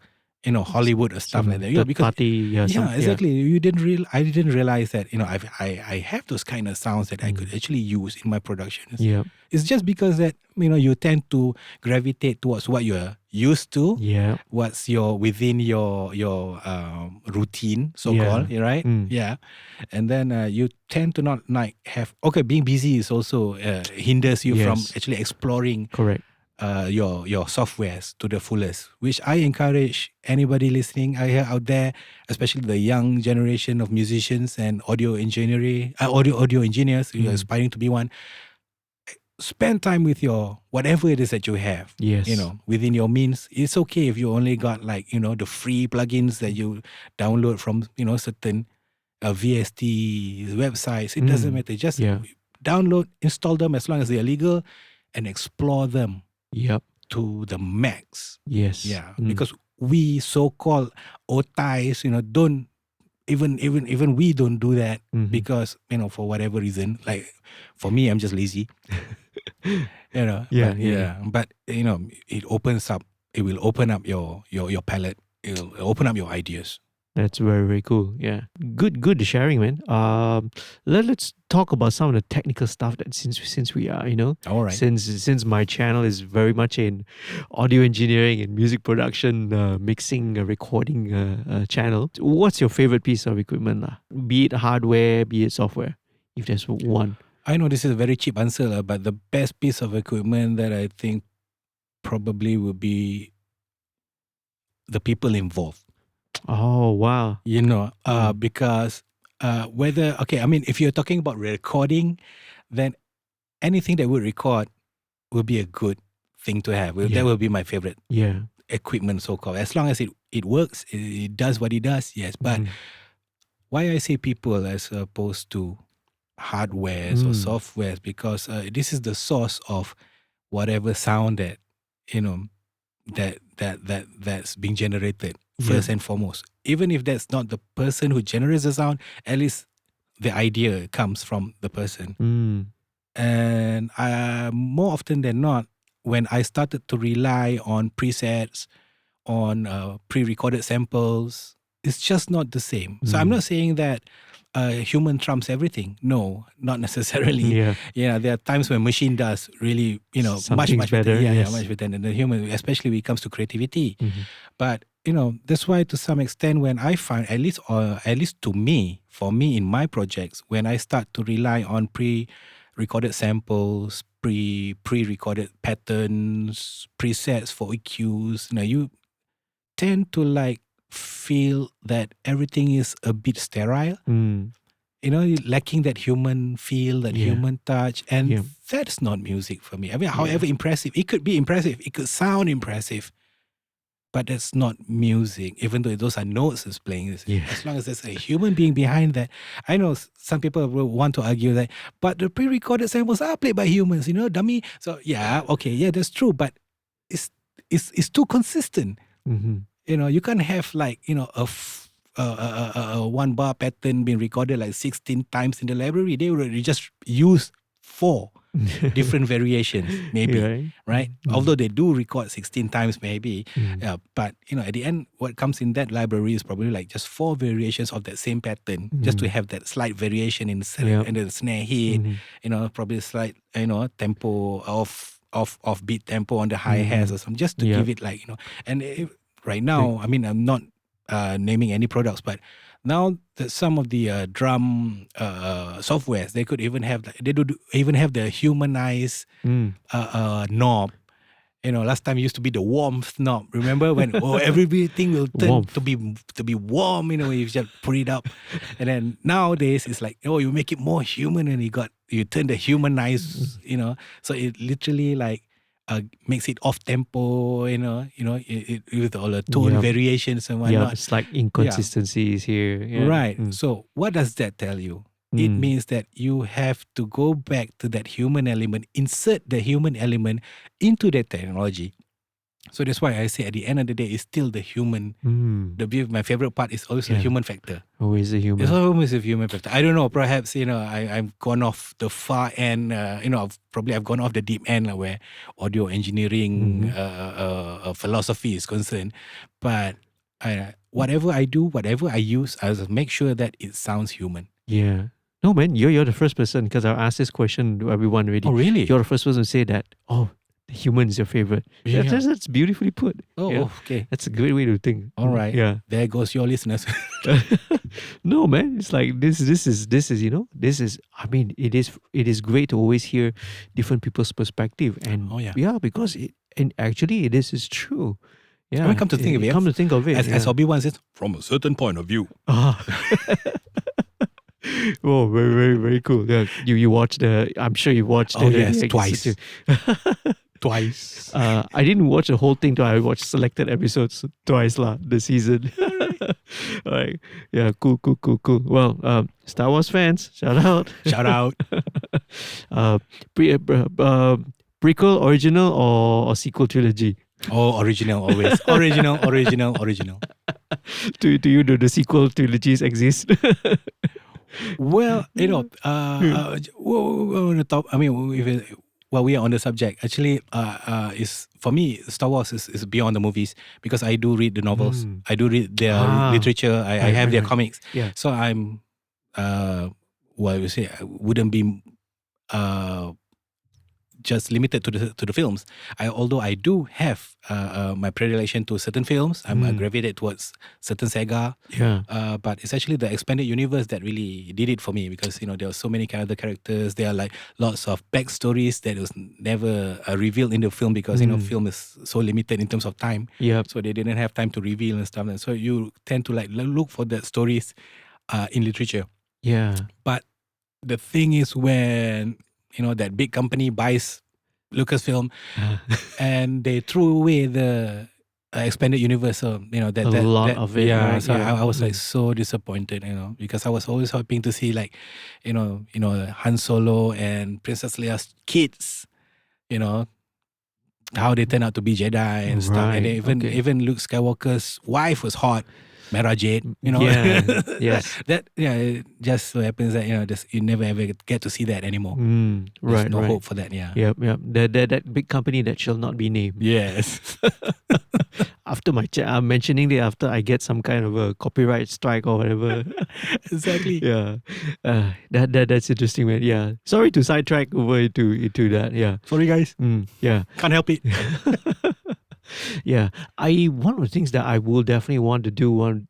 Hollywood or stuff like that. Because exactly. I didn't realize that I have those kind of sounds that I could actually use in my productions. Yeah. It's just because that you tend to gravitate towards what you're used to. Yeah. What's within your routine, so called, right? Yeah. And then you tend to not like have being busy is also hinders you from actually exploring. Correct. Your softwares to the fullest, which I encourage anybody listening out there, especially the young generation of musicians and audio engineers who are aspiring to be one. Spend time with your whatever it is that you have. Yes. Within your means. It's okay if you only got like the free plugins that you download from certain VST websites. It doesn't matter. Just download, install them as long as they are legal, and explore them. Yep. To the max. Yes. Yeah. Because we so-called otais, don't even we don't do that because for whatever reason. Like for me, I'm just lazy. But it opens up. It will open up your palette. It'll open up your ideas. That's very, very cool. Yeah. Good sharing, man. Let's talk about some of the technical stuff that since we are, All right. Since my channel is very much in audio engineering and music production, mixing, recording channel. What's your favorite piece of equipment? Be it hardware, be it software, if there's one. I know this is a very cheap answer, but the best piece of equipment that I think probably would be the people involved. Oh, wow. Because if you're talking about recording, then anything that would record will be a good thing to have. That will be my favorite equipment, so-called. As long as it works, it does what it does, yes. But why I say people as opposed to hardwares or softwares, because this is the source of whatever sound that, that's being generated. First and foremost, even if that's not the person who generates the sound, at least the idea comes from the person. And more often than not, when I started to rely on presets, on pre-recorded samples, it's just not the same. So I'm not saying that human trumps everything. No, not necessarily. There are times when machine does really, much better. Much better than the human, especially when it comes to creativity. But that's why to some extent, when I find, at least to me, for me in my projects, when I start to rely on pre-recorded samples, pre-recorded patterns, presets for EQs, you tend to like feel that everything is a bit sterile. Lacking that human feel, that human touch, and that's not music for me. I mean, however impressive, it could be impressive, it could sound impressive, but that's not music, even though those are notes it's playing. As long as there's a human being behind that. I know some people will want to argue that, but the pre-recorded samples are played by humans, dummy. So that's true, but it's too consistent. You can't have like, a one bar pattern being recorded like 16 times in the library. They already just use 4. different variations, maybe, right? Mm. Although they do record 16 times, maybe, but at the end, what comes in that library is probably like just 4 variations of that same pattern, just to have that slight variation in the snare hit, probably slight, tempo of beat tempo on the hi hats or something, just to give it like and right now, I mean, I'm not naming any products, but now that some of the drum softwares, they could even have the humanized knob. Last time it used to be the warmth knob. Remember when everything will turn to be warm, when you just put it up. And then nowadays it's like, you make it more human, and you turn the humanized, so it literally like makes it off tempo, it with all the tone variations and whatnot. Yeah, it's like inconsistencies here. Yeah. Right. So what does that tell you? It means that you have to go back to that human element, insert the human element into the technology. So that's why I say at the end of the day, it's still the human. My favorite part is always the human factor. Always a human. It's always a human factor. I don't know. Perhaps I've gone off the far end. I've gone off the deep end where audio engineering philosophy is concerned. But whatever I do, whatever I use, I'll make sure that it sounds human. Yeah. No, man, you're the first person, because I asked this question to everyone already. Oh, really? You're the first person to say that. Oh, the human is your favorite. Yeah. That's beautifully put. Oh, okay. That's a great way to think. All right. Yeah. There goes your listeners. No, man, it's like this is. I mean, it is great to always hear different people's perspective, and because actually it's true. Yeah. Come to think of it, as Obi-Wan says, from a certain point of view. Oh, very, very, very cool. Yeah, you watched I'm sure you watched twice. Twice. I didn't watch the whole thing, though. I watched selected episodes twice the season. Like, yeah, cool. Well, Star Wars fans, shout out. Prequel, original, or sequel trilogy? Oh, original always. Original. Do you know the sequel trilogies exist? Well, while we are on the subject, actually, is for me, Star Wars is beyond the movies, because I do read the novels. I do read their literature. I have their comics. Yeah. So I'm, I wouldn't be just limited to the films. Although I do have my predilection to certain films. I'm gravitated towards certain saga. Yeah. But it's actually the expanded universe that really did it for me, because there are so many other characters. There are like lots of backstories that was never revealed in the film, because film is so limited in terms of time. Yeah. So they didn't have time to reveal and stuff. And so you tend to like look for the stories in literature. Yeah. But the thing is, when that big company buys Lucasfilm and they threw away the expanded universe, so that lot of it. Yeah, right? so I was like so disappointed, because I was always hoping to see like, Han Solo and Princess Leia's kids, how they turn out to be Jedi and stuff, and even Luke Skywalker's wife was hot. Mara Jade, Yeah, yes. It just so happens that you never ever get to see that anymore. There's no hope for that. Yeah. Yep. That big company that shall not be named. Yes. After my chat, I'm mentioning it after I get some kind of a copyright strike or whatever. Exactly. Yeah. That's interesting, man. Yeah. Sorry to sidetrack over into that. Yeah. Sorry, guys. Yeah. Can't help it. Yeah, one of the things that I will definitely want to do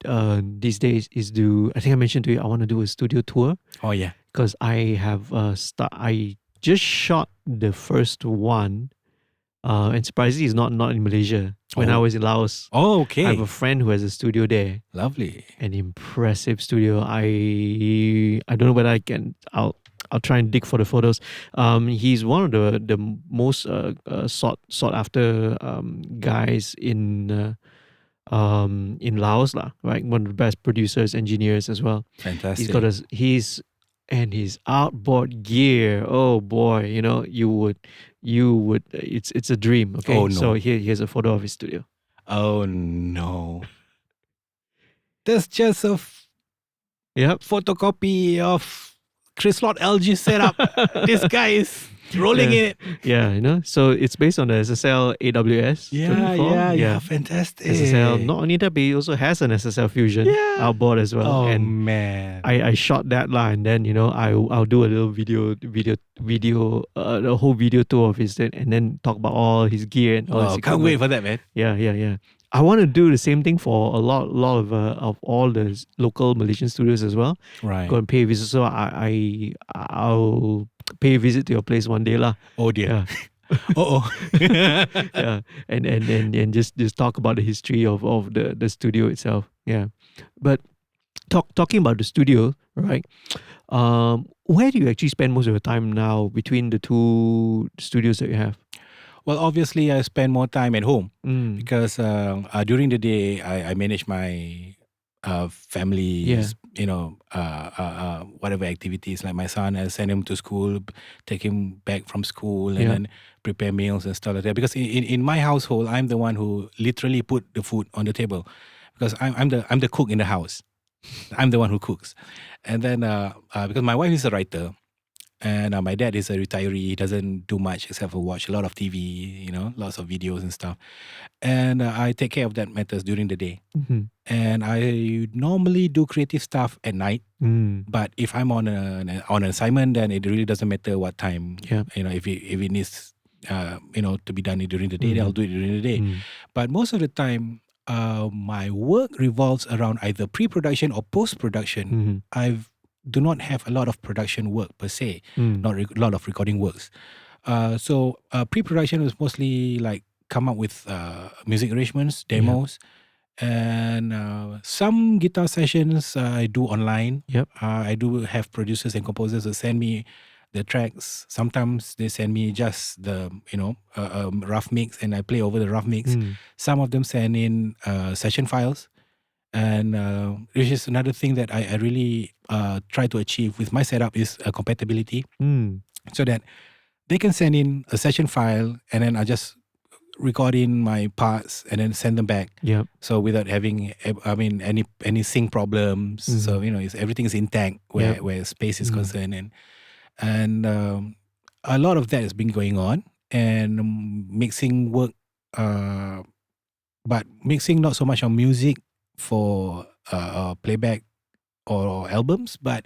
these days is I think I mentioned to you, I want to do a studio tour. Oh yeah, because I have I just shot the first one, and surprisingly, it's not in Malaysia. When I was in Laos. Oh, okay. I have a friend who has a studio there. Lovely. An impressive studio. I don't know whether I'll try and dig for the photos. He's one of the most sought after guys in Laos lah, right? One of the best producers, engineers as well. Fantastic. He's got his outboard gear. Oh boy, you would. It's a dream. Okay, oh, no. So here's a photo of his studio. Oh no, that's just a photocopy of Chris Lord LG setup. This guy is rolling yeah. it. Yeah, you know. So it's based on the SSL AWS 24. Yeah, fantastic. SSL. Not only that, but it also has an SSL Fusion outboard as well. Oh And man. I shot that lah, and then I'll do a little video, the whole video tour of his, and then talk about all his gear and all his Oh, equipment. can't wait for that, man. Yeah. I want to do the same thing for a lot of all the local Malaysian studios as well. Right. Go and pay a visit. So I'll pay a visit to your place one day lah. Oh dear. Yeah. Yeah, and just talk about the history of the studio itself. Yeah, but talking about the studio, right? Where do you actually spend most of your time now between the two studios that you have? Well, obviously, I spend more time at home because during the day I manage my family's, whatever activities. Like my son, I send him to school, take him back from school, and then prepare meals and stuff like that. Because in my household, I'm the one who literally put the food on the table, because I'm the cook in the house. I'm the one who cooks, and then because my wife is a writer. And my dad is a retiree. He doesn't do much except for watch a lot of TV, lots of videos and stuff. And I take care of that matters during the day. Mm-hmm. And I normally do creative stuff at night. But if I'm on an assignment, then it really doesn't matter what time. Yeah. If it needs, to be done during the day, then I'll do it during the day. But most of the time, my work revolves around either pre-production or post-production. I do not have a lot of production work per se, not a lot of recording works. So pre-production was mostly like come up with music arrangements, demos, and some guitar sessions I do online. Yep. I do have producers and composers that send me the tracks. Sometimes they send me just the rough mix, and I play over the rough mix. Some of them send in session files. And which is another thing that I really try to achieve with my setup is compatibility, so that they can send in a session file, and then I just record in my parts and then send them back. Yeah. So without having any sync problems, so everything is intact where space is concerned, and a lot of that has been going on, and mixing work, but mixing not so much on music for playback or albums, but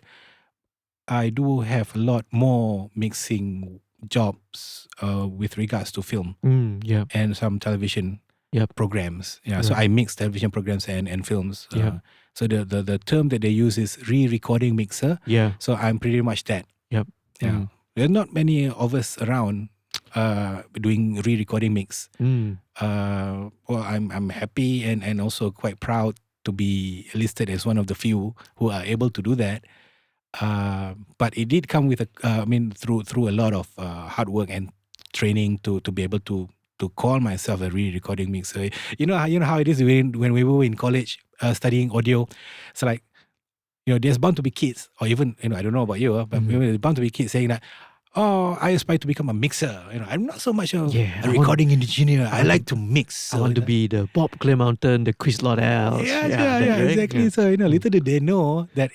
I do have a lot more mixing jobs with regards to film and some television programs. Yeah, so I mix television programs and films. So the term that they use is re-recording mixer. Yeah. So I'm pretty much that. Yep. Yeah. There are not many of us around doing re-recording mix. Well, I'm happy and also quite proud to be listed as one of the few who are able to do that. But it did come with through a lot of hard work and training to be able to call myself a re-recording mixer. You know how it is when we were in college studying audio. So like, there's bound to be kids, or even I don't know about you, but there's bound to be kids saying that, oh, I aspire to become a mixer. I'm not so much a recording engineer. I like to mix. I want to be the Bob Clearmountain, the Chris Laudels. Yeah, exactly. Yeah. So little did they know that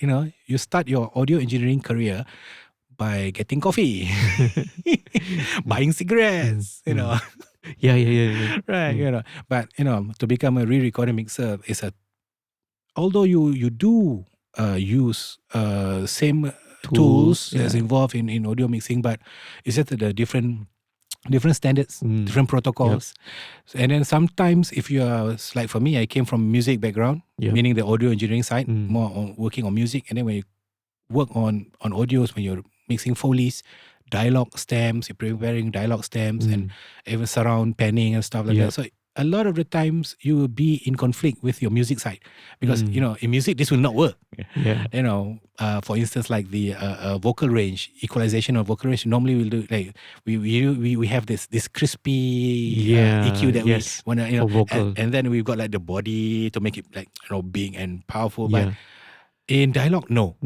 you start your audio engineering career by getting coffee, buying cigarettes. Yeah. Right. But to become a re-recording mixer is although you do use same tools that's involved in audio mixing, but it's just the different standards, different protocols. And then sometimes if you are, like for me, I came from music background, meaning the audio engineering side, more on working on music. And then when you work on audios, when you're mixing Foleys, dialogue stems, you're preparing dialogue stems and even surround panning and stuff like that. So a lot of the times you will be in conflict with your music side, because in music this will not work. For instance, like the vocal range, equalization of vocal range. Normally we'll do like we have this crispy EQ that we want to and then we've got like the body to make it like big and powerful. But in dialogue, no.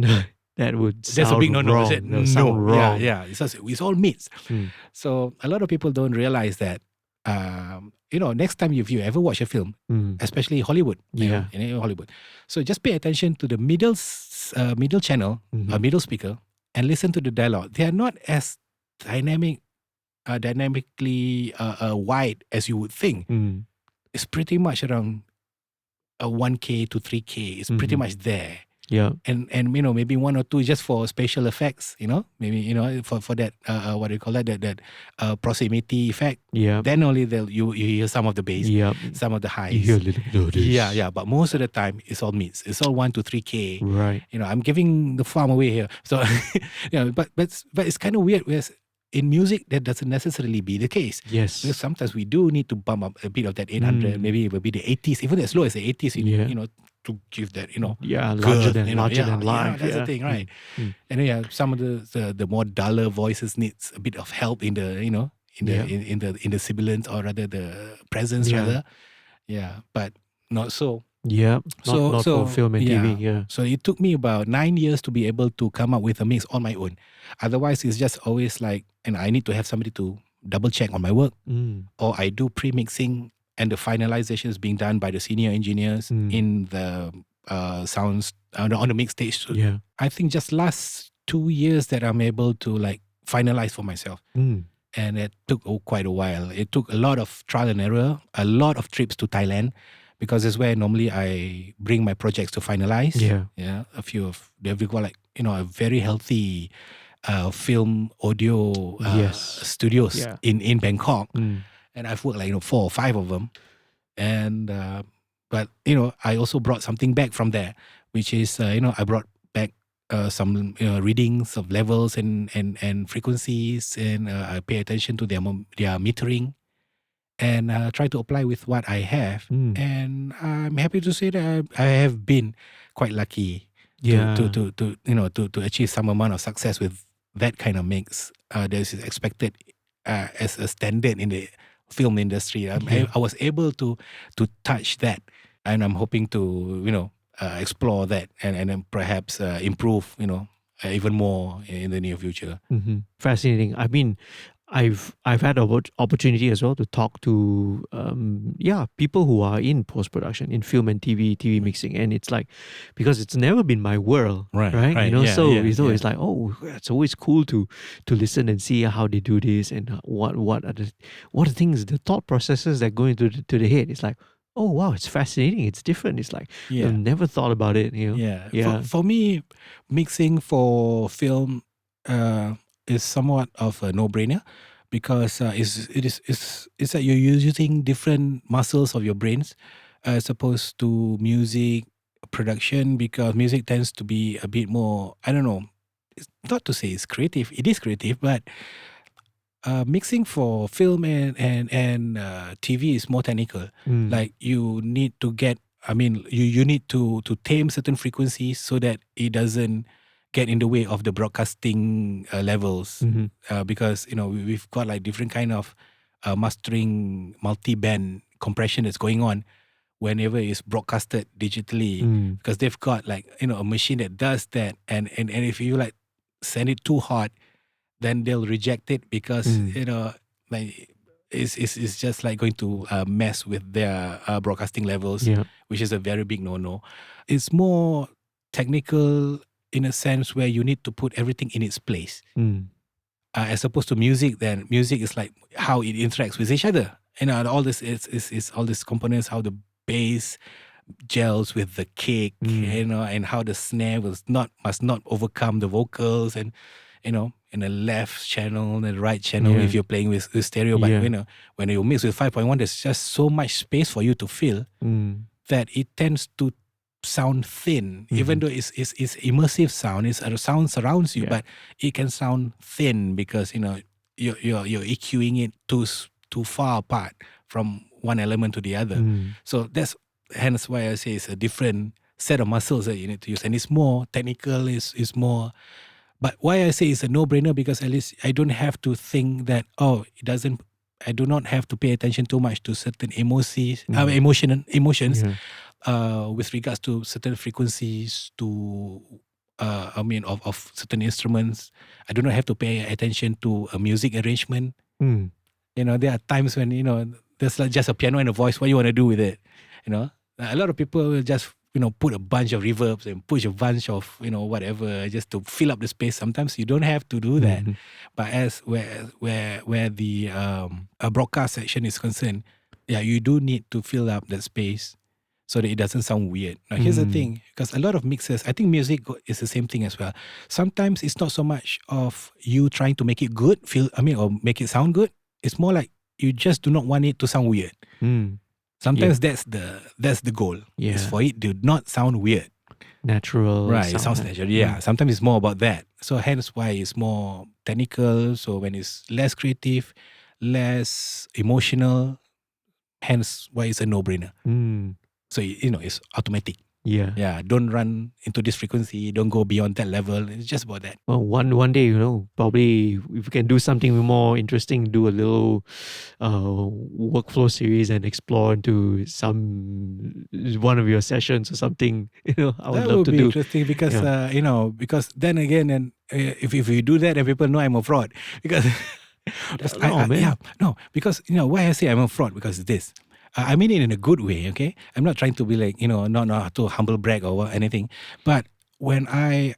That would That's a big no-no. wrong. Sound wrong. Yeah. It's all myths. So a lot of people don't realize that. Next time if you ever watch a film, especially Hollywood, in Hollywood, so just pay attention to the middle channel, a middle speaker, and listen to the dialogue. They are not as dynamic dynamically wide as you would think. It's pretty much around 1K to 3K. It's pretty much there. Yeah. And maybe one or two just for special effects, maybe for that what do you call that proximity effect. Yeah. Then only you hear some of the bass, some of the highs. You hear a little bit of this. Yeah. But most of the time it's all mids. It's all 1 to 3K. Right. I'm giving the farm away here. So but it's kind of weird because in music that doesn't necessarily be the case. Yes. Because sometimes we do need to bump up a bit of that 800, maybe it will be the 80s, even as low as the 80s, to give that, larger than life. Yeah, that's the thing, right? And some of the more duller voices needs a bit of help in the, in the sibilance, or rather the presence rather. Yeah, but not so. Yeah, not for film and TV. Yeah. So it took me about 9 years to be able to come up with a mix on my own. Otherwise, it's just always like, and I need to have somebody to double check on my work, or I do pre-mixing, and the finalization is being done by the senior engineers in the sounds on the mix stage. So I think just last 2 years that I'm able to like finalize for myself. And it took quite a while. It took a lot of trial and error, a lot of trips to Thailand, because it's where normally I bring my projects to finalize. Yeah. A few of they've got like, a very healthy film audio studios in Bangkok. And I've worked like 4 or 5 of them. And but I also brought something back from there, which is I brought back some readings of levels and frequencies, and I pay attention to their metering, and try to apply with what I have. And I'm happy to say that I have been quite lucky to achieve some amount of success with that kind of mix that is expected as a standard in the film industry. I was able to touch that, and I'm hoping to explore that and then perhaps improve even more in the near future. Fascinating. I mean, I've had opportunity as well to talk to people who are in post production, in film and TV mixing, and it's like, because it's never been my world, right? It's always like, it's always cool to listen and see how they do this, and what are the things, the thought processes that go into the head. It's like, oh wow, it's fascinating. It's different. It's like I've never thought about it. For me, mixing for film is somewhat of a no-brainer, because it's that you're using different muscles of your brains as opposed to music production, because music tends to be a bit more, I don't know, it's not to say it's creative, it is creative, but mixing for film and TV is more technical. Like you need to get, you need to tame certain frequencies so that it doesn't get in the way of the broadcasting levels, because we've got like different kind of mastering multi-band compression that's going on whenever it's broadcasted digitally, because they've got like a machine that does that, and if you like send it too hot, then they'll reject it, because like it's just like going to mess with their broadcasting levels, which is a very big no-no. It's more technical in a sense where you need to put everything in its place, as opposed to music. Then music is like how it interacts with each other, all this is all these components, how the bass gels with the kick, and how the snare must not overcome the vocals, and in the left channel and the right channel if you're playing with stereo. But when you mix with 5.1, there's just so much space for you to fill that it tends to sound thin, even though it's immersive sound. It's a sound surrounds you, but it can sound thin because you're EQing it too far apart from one element to the other. So that's hence why I say it's a different set of muscles that you need to use, and it's more technical. It's more. But why I say it's a no-brainer, because at least I don't have to think that I do not have to pay attention too much to certain emotions. With regards to certain frequencies, of certain instruments. I do not have to pay attention to a music arrangement. There are times when there's like just a piano and a voice. What you want to do with it? A lot of people will just put a bunch of reverbs and push a bunch of, whatever just to fill up the space. Sometimes you don't have to do that. But as where the a broadcast section is concerned, you do need to fill up that space so that it doesn't sound weird. Now, here's the thing, because a lot of mixers, I think music is the same thing as well. Sometimes it's not so much of you trying to make it good, or make it sound good. It's more like you just do not want it to sound weird. Sometimes that's the goal. Is for it to not sound weird. Natural. Right, it sounds natural. Yeah, sometimes it's more about that. So hence why it's more technical. So when it's less creative, less emotional, hence why it's a no-brainer. So, it's automatic. Yeah, don't run into this frequency. Don't go beyond that level. It's just about that. Well, one day, probably if we can do something more interesting, do a little workflow series and explore into one of your sessions or something. I would love to do. That would be interesting because because then again, and if we do that, and people know I'm a fraud because because why I say I'm a fraud because this. I mean it in a good way, okay? I'm not trying to be like, not to humble brag or anything. But when I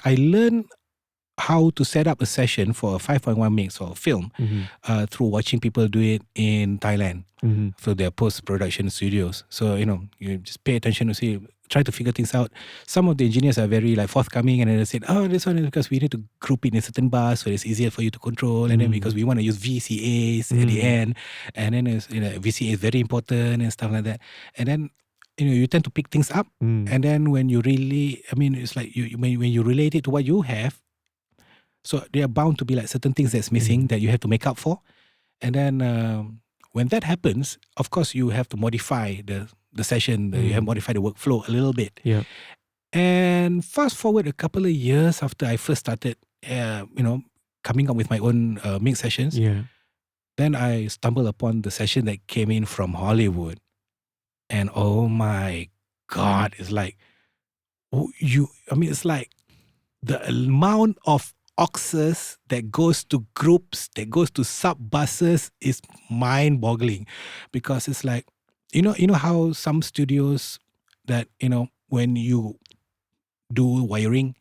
learned how to set up a session for a 5.1 mix or a film through watching people do it in Thailand for their post-production studios. So, you just pay attention to see, try to figure things out. Some of the engineers are very forthcoming and then they said, this one is because we need to group it in certain bars so it's easier for you to control. And then because we want to use VCAs at the end. And then VCA is very important and stuff like that. And then, you tend to pick things up. And then when you really, it's like when you relate it to what you have, so there are bound to be certain things that's missing that you have to make up for. And then when that happens, of course, you have to modify the session, you have to modify the workflow a little bit. Yeah. And fast forward a couple of years after I first started, coming up with my own mix sessions. Yeah. Then I stumbled upon the session that came in from Hollywood. And oh my God, it's like, it's like the amount of auxes that goes to groups, that goes to sub-buses is mind-boggling. Because it's like, you know how some studios that, when you do wiring,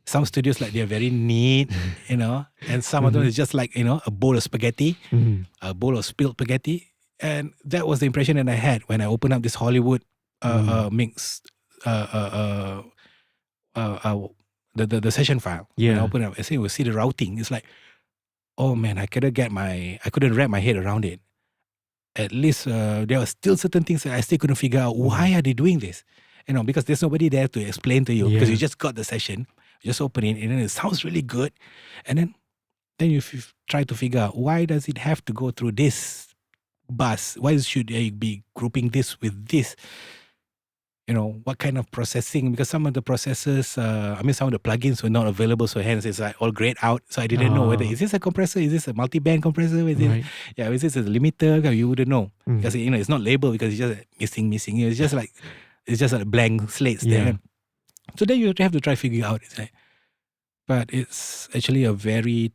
some studios they're very neat, and some of them is just a bowl of spaghetti, a bowl of spilled spaghetti. And that was the impression that I had when I opened up this Hollywood mix, the session file. When I open up, I see the routing. It's like, oh man, I couldn't wrap my head around it. At least there are still certain things that I still couldn't figure out. Why are they doing this? Because there's nobody there to explain to you because you just got the session, you just open it, and then it sounds really good, and then you try to figure out why does it have to go through this bus? Why should I be grouping this with this? What kind of processing? Because some of the processors, some of the plugins were not available, so hence it's all grayed out. So I didn't know whether is this a compressor, is this a multi-band compressor, is this a limiter? You wouldn't know because it's not labeled because it's just missing. It's just like blank slates there. So then you have to try figuring out. But it's actually a very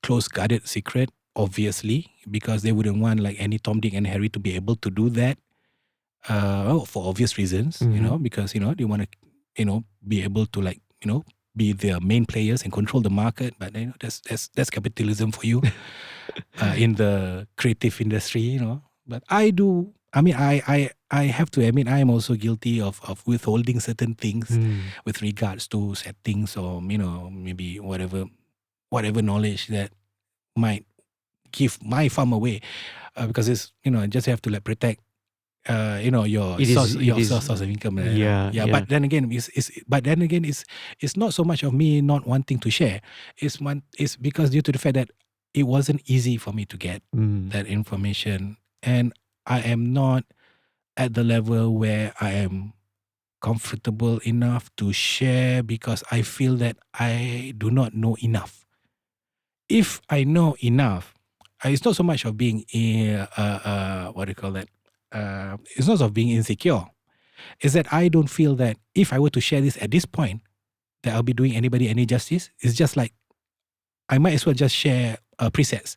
close guarded secret, obviously, because they wouldn't want any Tom, Dick, and Harry to be able to do that. For obvious reasons, because they want to, be able to be their main players and control the market. But that's capitalism for you in the creative industry, But I do. I have to admit I am also guilty of withholding certain things with regards to settings or maybe whatever knowledge that might give my farm away because it's I just have to protect. Your source of income. But then again, it's not so much of me not wanting to share. It's because due to the fact that it wasn't easy for me to get that information, and I am not at the level where I am comfortable enough to share because I feel that I do not know enough. If I know enough, it's not so much of being what do you call that? It's not of being insecure. It's that I don't feel that if I were to share this at this point, that I'll be doing anybody any justice. It's just like I might as well just share presets.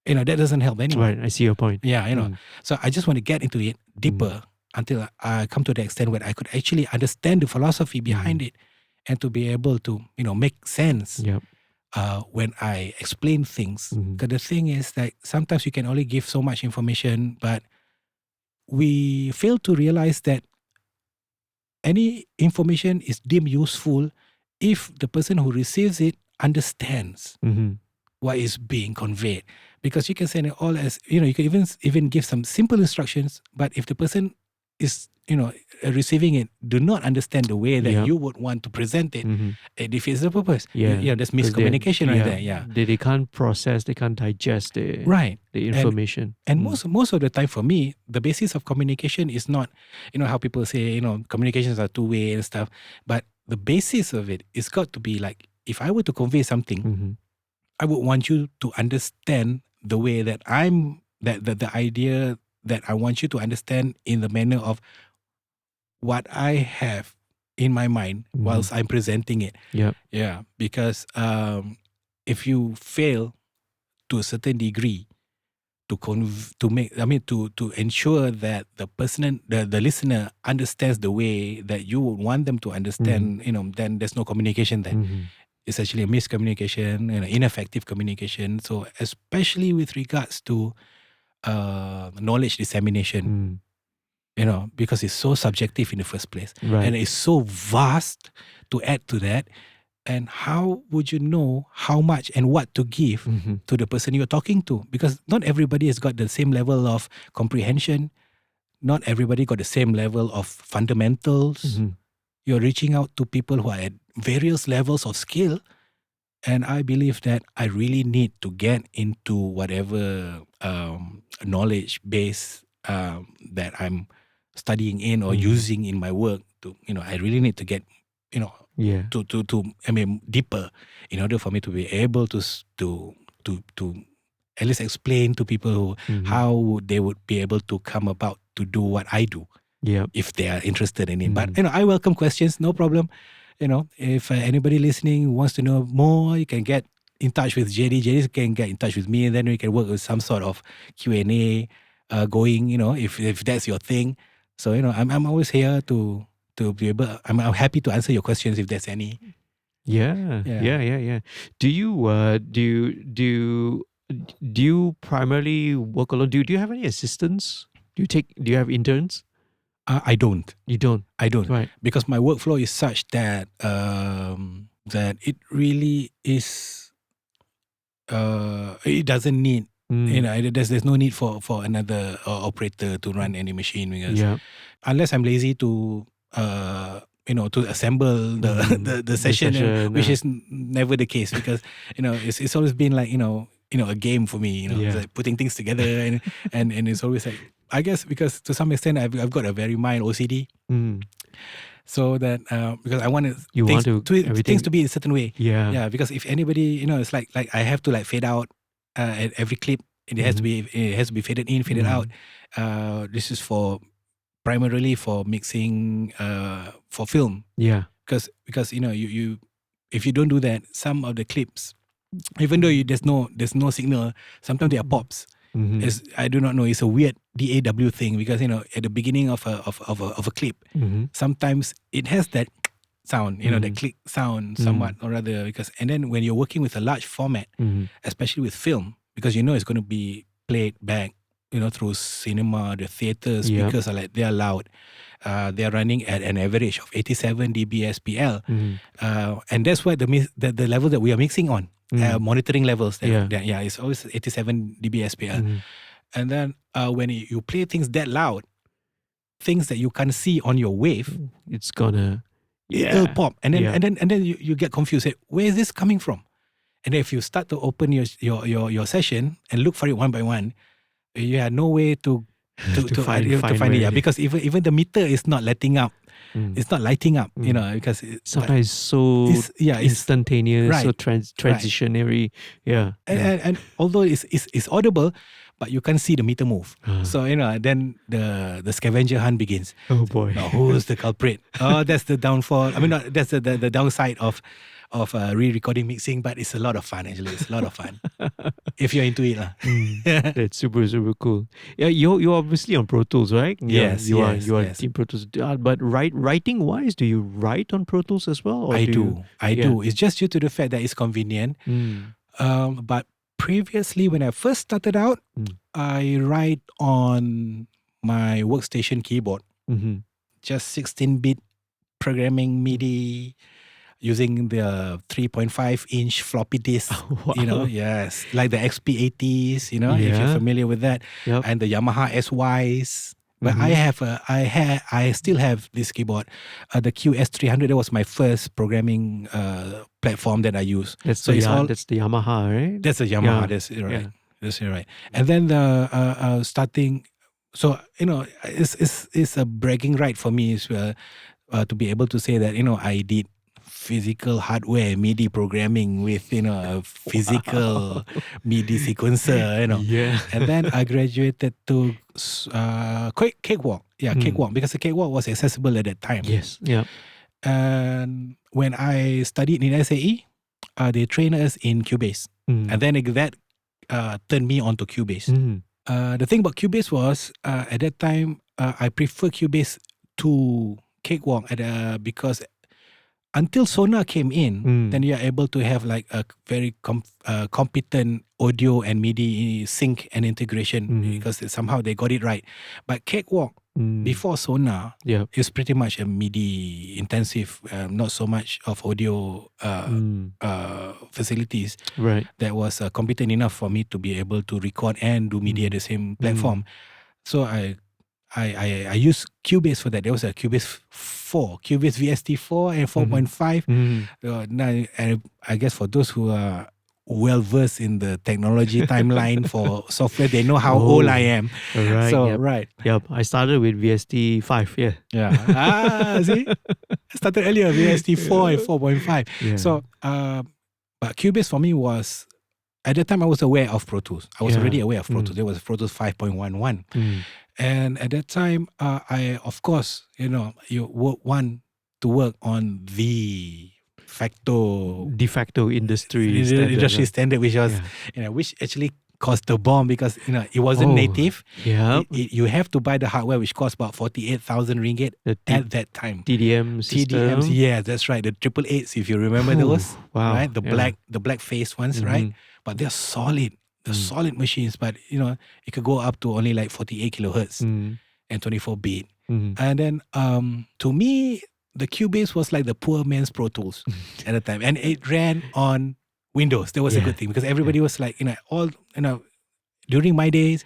That doesn't help anyone. Right, I see your point. Yeah, So I just want to get into it deeper until I come to the extent where I could actually understand the philosophy behind it, and to be able to make sense when I explain things. Because the thing is that sometimes you can only give so much information, but we fail to realize that any information is deemed useful if the person who receives it understands what is being conveyed. Because you can send it all as, you can even give some simple instructions, but if the person is, receiving it, do not understand the way that you would want to present it, it defeats the purpose. There's miscommunication right there. Yeah. They can't process, they can't digest the information. And most of the time for me, the basis of communication is not, how people say, communications are two-way and stuff. But the basis of it is got to be like, if I were to convey something, I would want you to understand the way that the idea that I want you to understand in the manner of what I have in my mind whilst I'm presenting it. Yeah. Because if you fail to a certain degree to ensure that the person, the listener understands the way that you would want them to understand, then there's no communication then. It's actually a miscommunication, ineffective communication. So especially with regards to knowledge dissemination, because it's so subjective in the first place. And it's so vast to add to that. And how would you know how much and what to give to the person you're talking to? Because not everybody has got the same level of comprehension. Not everybody got the same level of fundamentals. You're reaching out to people who are at various levels of skill. And I believe that I really need to get into whatever knowledge base that I'm studying in or using in my work. To I really need to get deeper in order for me to be able to at least explain to people how they would be able to come about to do what I do. If they are interested in it. But I welcome questions, no problem. If anybody listening wants to know more, you can get in touch with JD. JD can get in touch with me, and then we can work with some sort of Q&A going. If that's your thing. So I'm always here to be able. I'm happy to answer your questions if there's any. Yeah. Do you primarily work alone? Do you have any assistants? Do you have interns? I don't. You don't? I don't. Right. Because my workflow is such that that it really is. It doesn't need. There's no need for another operator to run any machine, because unless I'm lazy to to assemble the session, which is never the case, because it's always been like a game for me. It's like putting things together, and it's always like, I guess because to some extent I've got a very mild OCD. So that because I want things to be in a certain way. Because if anybody it's like I have to like fade out at every clip. It has to be faded in, faded out. This is primarily for mixing for film. Because you if you don't do that, some of the clips, even though there's no signal, sometimes there are pops. I do not know. It's a weird DAW thing, because at the beginning of a clip, sometimes it has that sound, that click sound somewhat or other. And then when you're working with a large format, especially with film, because it's going to be played back, through cinema, the theater speakers are like, they are loud. They are running at an average of 87 dB SPL, and that's what the level that we are mixing on. Monitoring levels. It's always 87 dB SPL. And then when you play things that loud, things that you can't see on your wave, it's gonna it'll pop, and then you get confused. Say, where is this coming from? And then if you start to open your session and look for it one by one, you have no way to find it. Because even the meter is not letting up. It's not lighting up, because sometimes so instantaneous, so transitionary. And although it's audible, but you can't see the meter move. So then the scavenger hunt begins. Oh boy, now, who's the culprit? Oh, that's the downfall. I mean, that's the downside of re-recording mixing, but it's a lot of fun actually. It's a lot of fun if you're into it. That's super cool. Yeah, you're obviously on Pro Tools, right? Yeah, Yes, you are yes. Team Pro Tools. But writing wise, do you write on Pro Tools as well? Or I do. do. It's just due to the fact that it's convenient. But previously, when I first started out, I write on my workstation keyboard. Just 16-bit programming MIDI using the 3.5-inch floppy disk. Wow. Yes, like the XP80s. If you're familiar with that, and the Yamaha SYs. But I still have this keyboard, the QS300. That was my first programming platform that I use. That's the Yamaha, right? That's a Yamaha. That's right. Yeah. That's right. And then the starting. So it's a bragging right for me as well, to be able to say that I did physical hardware MIDI programming with a physical MIDI sequencer. Yeah. And then I graduated to Cakewalk. Yeah, Cakewalk, because the Cakewalk was accessible at that time. Yes. Yeah. And when I studied in SAE, they trained us in Cubase, and then that turned me on to Cubase. The thing about Cubase was, at that time, I prefer Cubase to Cakewalk because until Sonar came in, then you are able to have like a very competent audio and MIDI sync and integration, because somehow they got it right. But Cakewalk, before Sonar, is pretty much a MIDI intensive, not so much of audio facilities. Right. That was competent enough for me to be able to record and do MIDI at the same platform. So I used Cubase for that. There was a Cubase 4, Cubase VST4 and 4.5. Now, I guess for those who are well versed in the technology timeline for software, they know how old I am. Right. So right. Yep. I started with VST5. Yeah. Yeah. See, I started earlier VST4 and 4.5. Yeah. So, but Cubase for me was, at that time I was aware of Pro Tools. I was already aware of Pro Tools. There was Pro Tools 5.11. And at that time, I, of course, you want to work on the de facto industry standard, which was, which actually cost a bomb, because it wasn't native. Yeah, you have to buy the hardware, which cost about 48,000 ringgit at that time. TDM system. TDMs, yeah, that's right. The 888s, if you remember those, wow, right? The black face ones, right? But they're solid. They're solid machines, but it could go up to only like 48 kilohertz and 24-bit. And then to me, the Cubase was like the poor man's Pro Tools at the time, and it ran on Windows. That was a good thing, because everybody was like, during my days,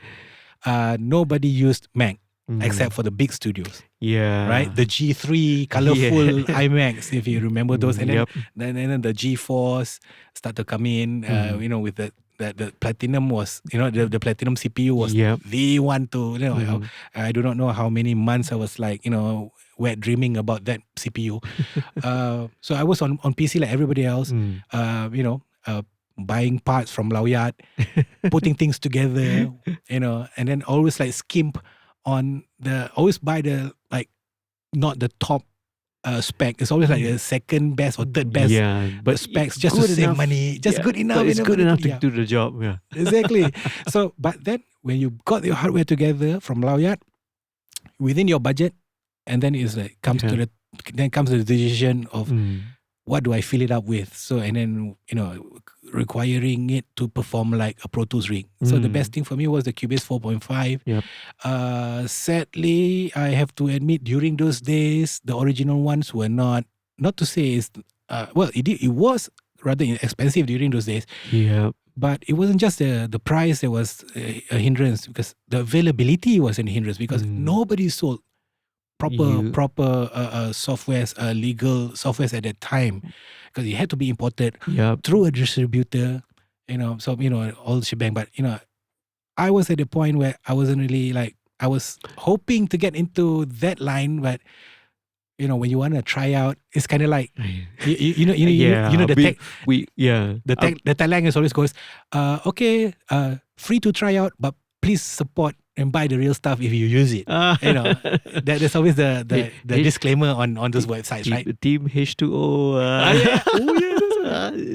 nobody used Mac except for the big studios. Yeah. Right? The G3 colorful iMacs, if you remember those. And then the G4s start to come in, with the Platinum was, the Platinum CPU was the one to, I do not know how many months I was like, wet dreaming about that CPU. So I was on PC like everybody else, buying parts from Lawyat, putting things together, and then always like skimp on always buy the, like, not the top spec. It's always like the second best or third best but specs, just to save money. Just good enough. But it's good enough to do the job. Yeah. Exactly. So, but then when you got your hardware together from Lawyat, within your budget, and then it's like comes to the decision of what do I fill it up with. So, and then requiring it to perform like a Pro Tools rig. So the best thing for me was the Cubase 4.5. Sadly, I have to admit, during those days, the original ones were not to say it's it was rather expensive during those days. Yeah. But it wasn't just the price that was a hindrance, because the availability was a hindrance, because nobody sold proper softwares, legal softwares at that time, because it had to be imported through a distributor, so all shebang. But I was at the point where I wasn't really like, I was hoping to get into that line, but when you want to try out, it's kind of like the tagline is always goes, free to try out, but please support and buy the real stuff if you use it. There's always the disclaimer on those websites, right? Team H2O.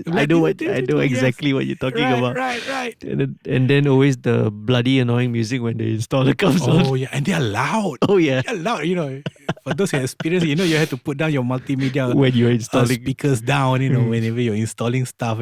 I know exactly what you're talking about. Right. And then always the bloody annoying music when the installer comes on. Oh yeah, and they're loud. Oh yeah. They're loud. For those who experience, you have to put down your multimedia when you're installing speakers down. Whenever you're installing stuff.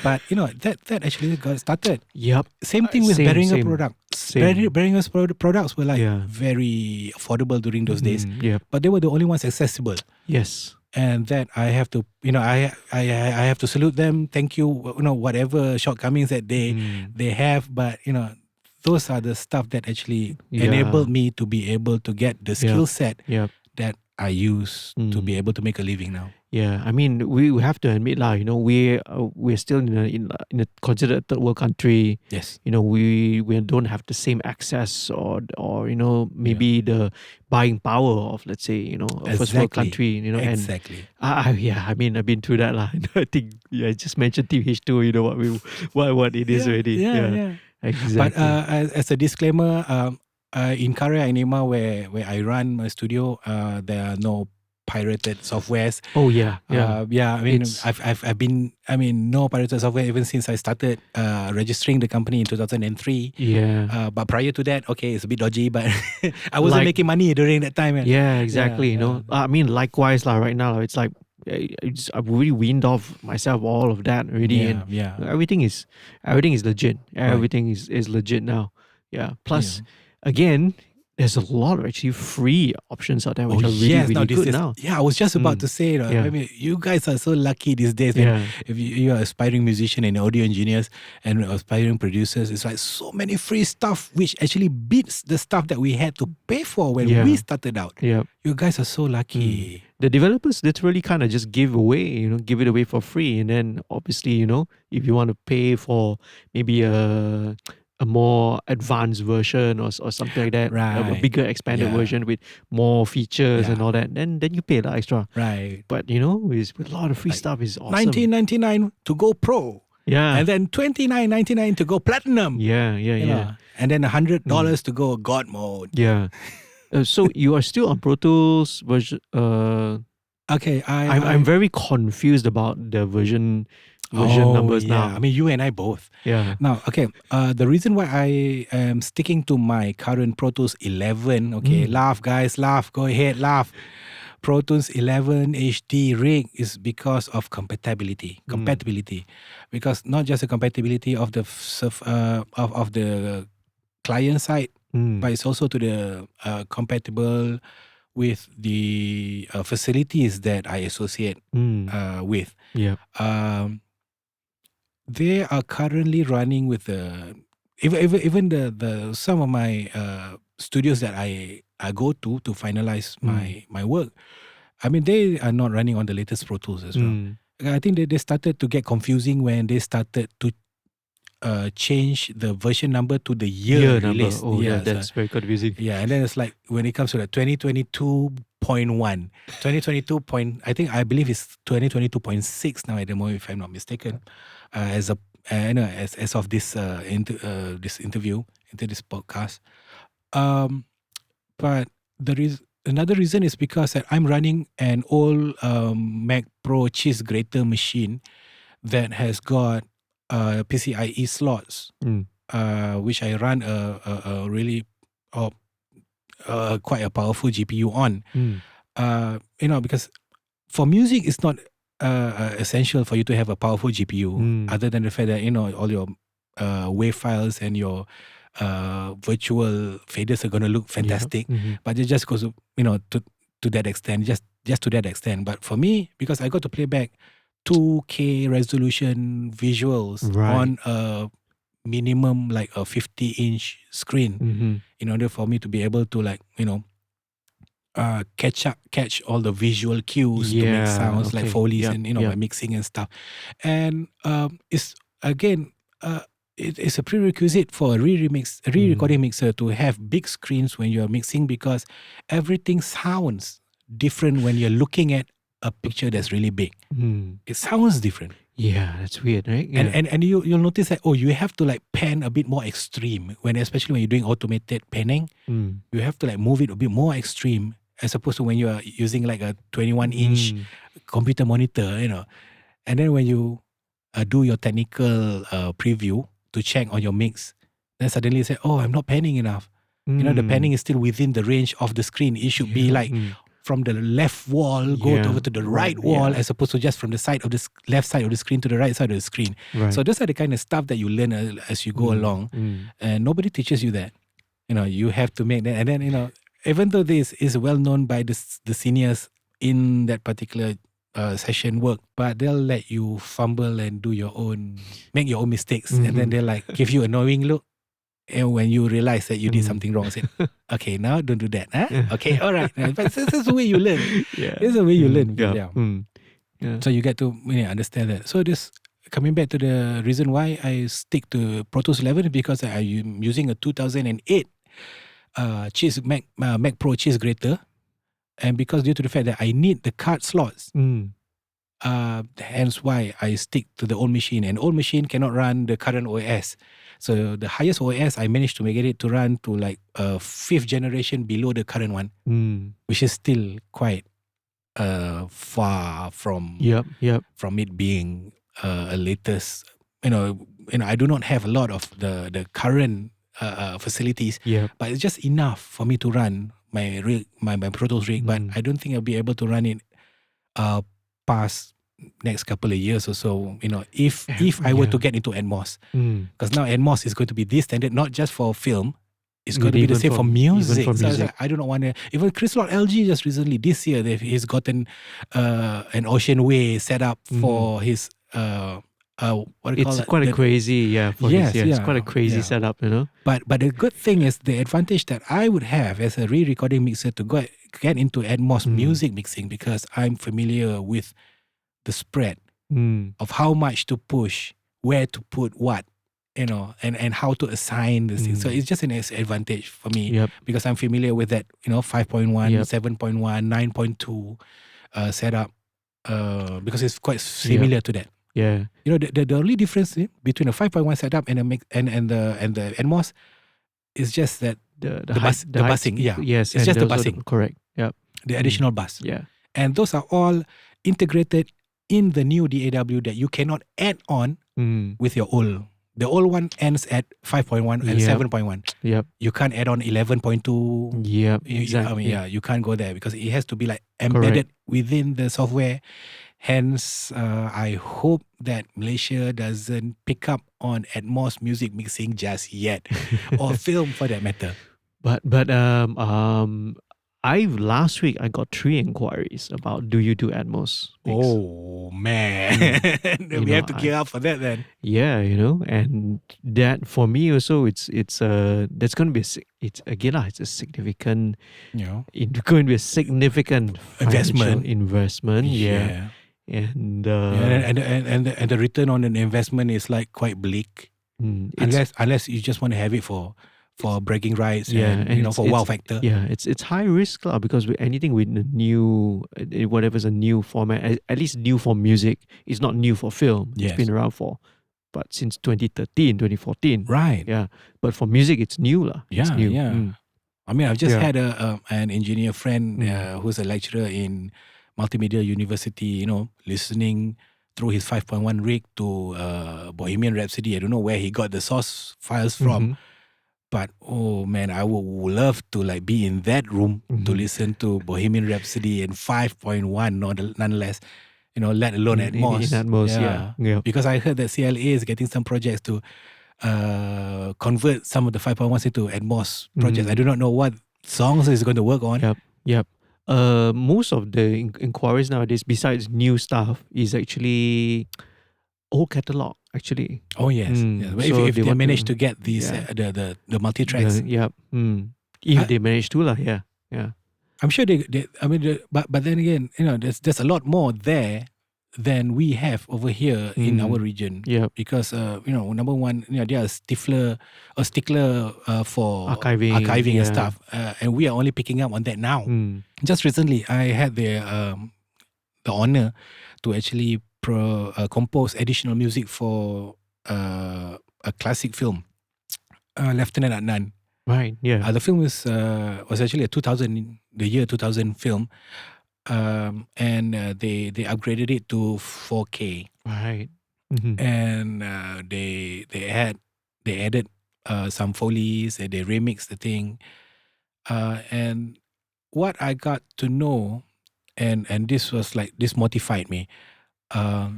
But that actually got started. Yep. Same thing with Behringer products. Behringer's products were like Yeah. very affordable during those days. Yep. But they were the only ones accessible. Yes. And that I have to, I have to salute them. Thank you. Whatever shortcomings that they have, but those are the stuff that actually enabled me to be able to get the skill set that I use to be able to make a living now. Yeah, I mean, we have to admit, we're still in a considered third world country. Yes. We don't have the same access or maybe the buying power of, let's say, a first world country. Exactly. And I mean, I've been through that lah. I think I just mentioned TH2. You know what it is already. Yeah. Exactly. But as a disclaimer, in Karya Enigma, where I run my studio, there are no pirated softwares. Oh yeah. I mean, I've been no pirated software even since I started registering the company in 2003. Yeah. But prior to that, okay, it's a bit dodgy, but I wasn't making money during that time. Yeah, exactly. I mean, likewise lah. Right now, it's like I've really weaned off myself all of that already, and everything is legit. Everything is legit now. Yeah. Plus, again, there's a lot of actually free options out there which are really good now. Yeah, I was just about to say, I mean, you guys are so lucky these days. If you're aspiring musician and audio engineers and aspiring producers, it's like so many free stuff which actually beats the stuff that we had to pay for when we started out. Yeah. You guys are so lucky. The developers literally kind of just give it away for free. And then obviously, if you want to pay for maybe a more advanced version or something like that, a bigger expanded version with more features and all that, then you pay the extra. Right. But with a lot of free stuff is awesome. $19.99 to go pro. Yeah. And then $29.99 to go platinum. Yeah. And then $100 to go God mode. Yeah. So you are still on Pro Tools version. Okay, I'm very confused about the version numbers now. I mean, you and I both. Yeah. Now, okay, the reason why I am sticking to my current Pro Tools 11, okay, laugh guys, laugh, go ahead, laugh. Pro Tools 11 HD rig is because of compatibility. Because not just the compatibility of the of the client side, but it's also to the compatible with the facilities that I associate with. Yeah. They are currently running with even the some of my studios that I go to finalize my work. I mean, they are not running on the latest Pro Tools as well. I think they started to get confusing when they started to change the version number to the year release. Oh yeah, that's very confusing. Yeah, and then it's like when it comes to the 2022.1, 2022 I believe it's 2022.6 now at the moment, if I'm not mistaken. As of this this interview, into this podcast. But there is another reason is because that I'm running an old Mac Pro cheese grater machine that has got PCIe slots, which I run a really quite a powerful GPU on. Because for music, it's not essential for you to have a powerful GPU, other than the fact that all your wave files and your virtual faders are going to look fantastic. But it just goes to that extent, just to that extent. But for me, because I got to play back 2K resolution visuals on a minimum like a 50-inch screen, in order for me to be able to catch all the visual cues to make sounds like Foley's and by mixing and stuff. And it's again it's a prerequisite for a re-recording mixer to have big screens when you're mixing, because everything sounds different when you're looking at a picture that's really big. It sounds different. Yeah, that's weird, right? Yeah. And you'll notice that you have to pan a bit more extreme especially when you're doing automated panning. You have to move it a bit more extreme as opposed to when you are using a 21-inch computer monitor, And then when you do your technical preview to check on your mix, then suddenly say, oh, I'm not panning enough. The panning is still within the range of the screen. It should be like from the left wall, go over to the right wall, as opposed to just from the side of the left side of the screen to the right side of the screen. Right. So those are the kind of stuff that you learn as you go along, and nobody teaches you that. You have to make that, and then even though this is well known by the seniors in that particular session work, but they'll let you fumble and make your own mistakes, and then they'll like give you a knowing look. And when you realize that you did something wrong, say, okay, now don't do that. Huh? Okay, all right. But that's the way you learn. Yeah. It's the way you learn. Yeah. Yeah. So you get to understand that. So this, coming back to the reason why I stick to Pro Tools 11 is because I'm using a 2008 Mac Pro cheese grater. And because due to the fact that I need the card slots, hence why I stick to the old machine. And old machine cannot run the current OS. So the highest OS, I managed to make it to run to like a 5th generation below the current one, which is still quite far from from it being a latest. I do not have a lot of the current facilities, but it's just enough for me to run my rig, my Pro Tools rig. But I don't think I'll be able to run it past next couple of years or so, if I were to get into Atmos, because now Atmos is going to be this standard, not just for film, it's going to be the same for music. So I do not want to. Even Chris Lord LG just recently this year, he's gotten an Ocean Way set up for his it's quite a crazy it's quite a crazy setup, But the good thing is the advantage that I would have as a re-recording mixer to get into Atmos music mixing, because I'm familiar with the spread of how much to push, where to put what, and how to assign the things. So it's just an advantage for me because I'm familiar with that, 5.1, 7.1, 9.2 setup, because it's quite similar to that. Yeah. The only difference between a 5.1 setup and the Atmos is just that the bussing. Yeah. Yes. It's just the bussing. Correct. Yeah. The additional bus. Yeah. And those are all integrated in the new DAW that you cannot add on with your old. The old one ends at 5.1 and 7.1. Yep. You can't add on 11.2. Yep. Exactly. You can't go there because it has to be like embedded within the software. Hence, I hope that Malaysia doesn't pick up on Atmos music mixing just yet, or film for that matter. But last week I got 3 inquiries about, do you do Atmos mix? Oh man, we have to gear up for that then. Yeah, and that for me also it's that's going to be it's a significant it's going to be a significant investment. Yeah. And the return on an investment is like quite bleak, unless you just want to have it for bragging rights and for wow factor. Yeah, it's high risk because with anything with the new, whatever's a new format, at least new for music, it's not new for film. Yes. It's been around but since 2013, 2014. Right. Yeah, but for music, it's new lah. Yeah, it's new. Yeah. I mean, I've just had an engineer friend who's a lecturer in Multimedia University, listening through his 5.1 rig to Bohemian Rhapsody. I don't know where he got the source files from, but oh man, I would love to like be in that room to listen to Bohemian Rhapsody in 5.1, nonetheless, let alone Atmos. In Atmos, yeah. Because I heard that CLA is getting some projects to convert some of the 5.1s into Atmos projects. I do not know what songs it's going to work on. Yep. Most of the inquiries nowadays, besides new stuff, is actually old catalog. Actually, oh yes, So if they manage to get these the multi tracks, if they manage to lah, I'm sure they I mean, but then again, there's a lot more there than we have over here in our region. Yeah, because number one, they are stickler for archiving and stuff, and we are only picking up on that now. Just recently, I had the honor to actually compose additional music for a classic film, Lieutenant Adnan. Right. Yeah. The film was actually the year 2000 film. And they upgraded it to 4K. Right. and they added some follies and they remixed the thing. And what I got to know, and this was like this motivated me.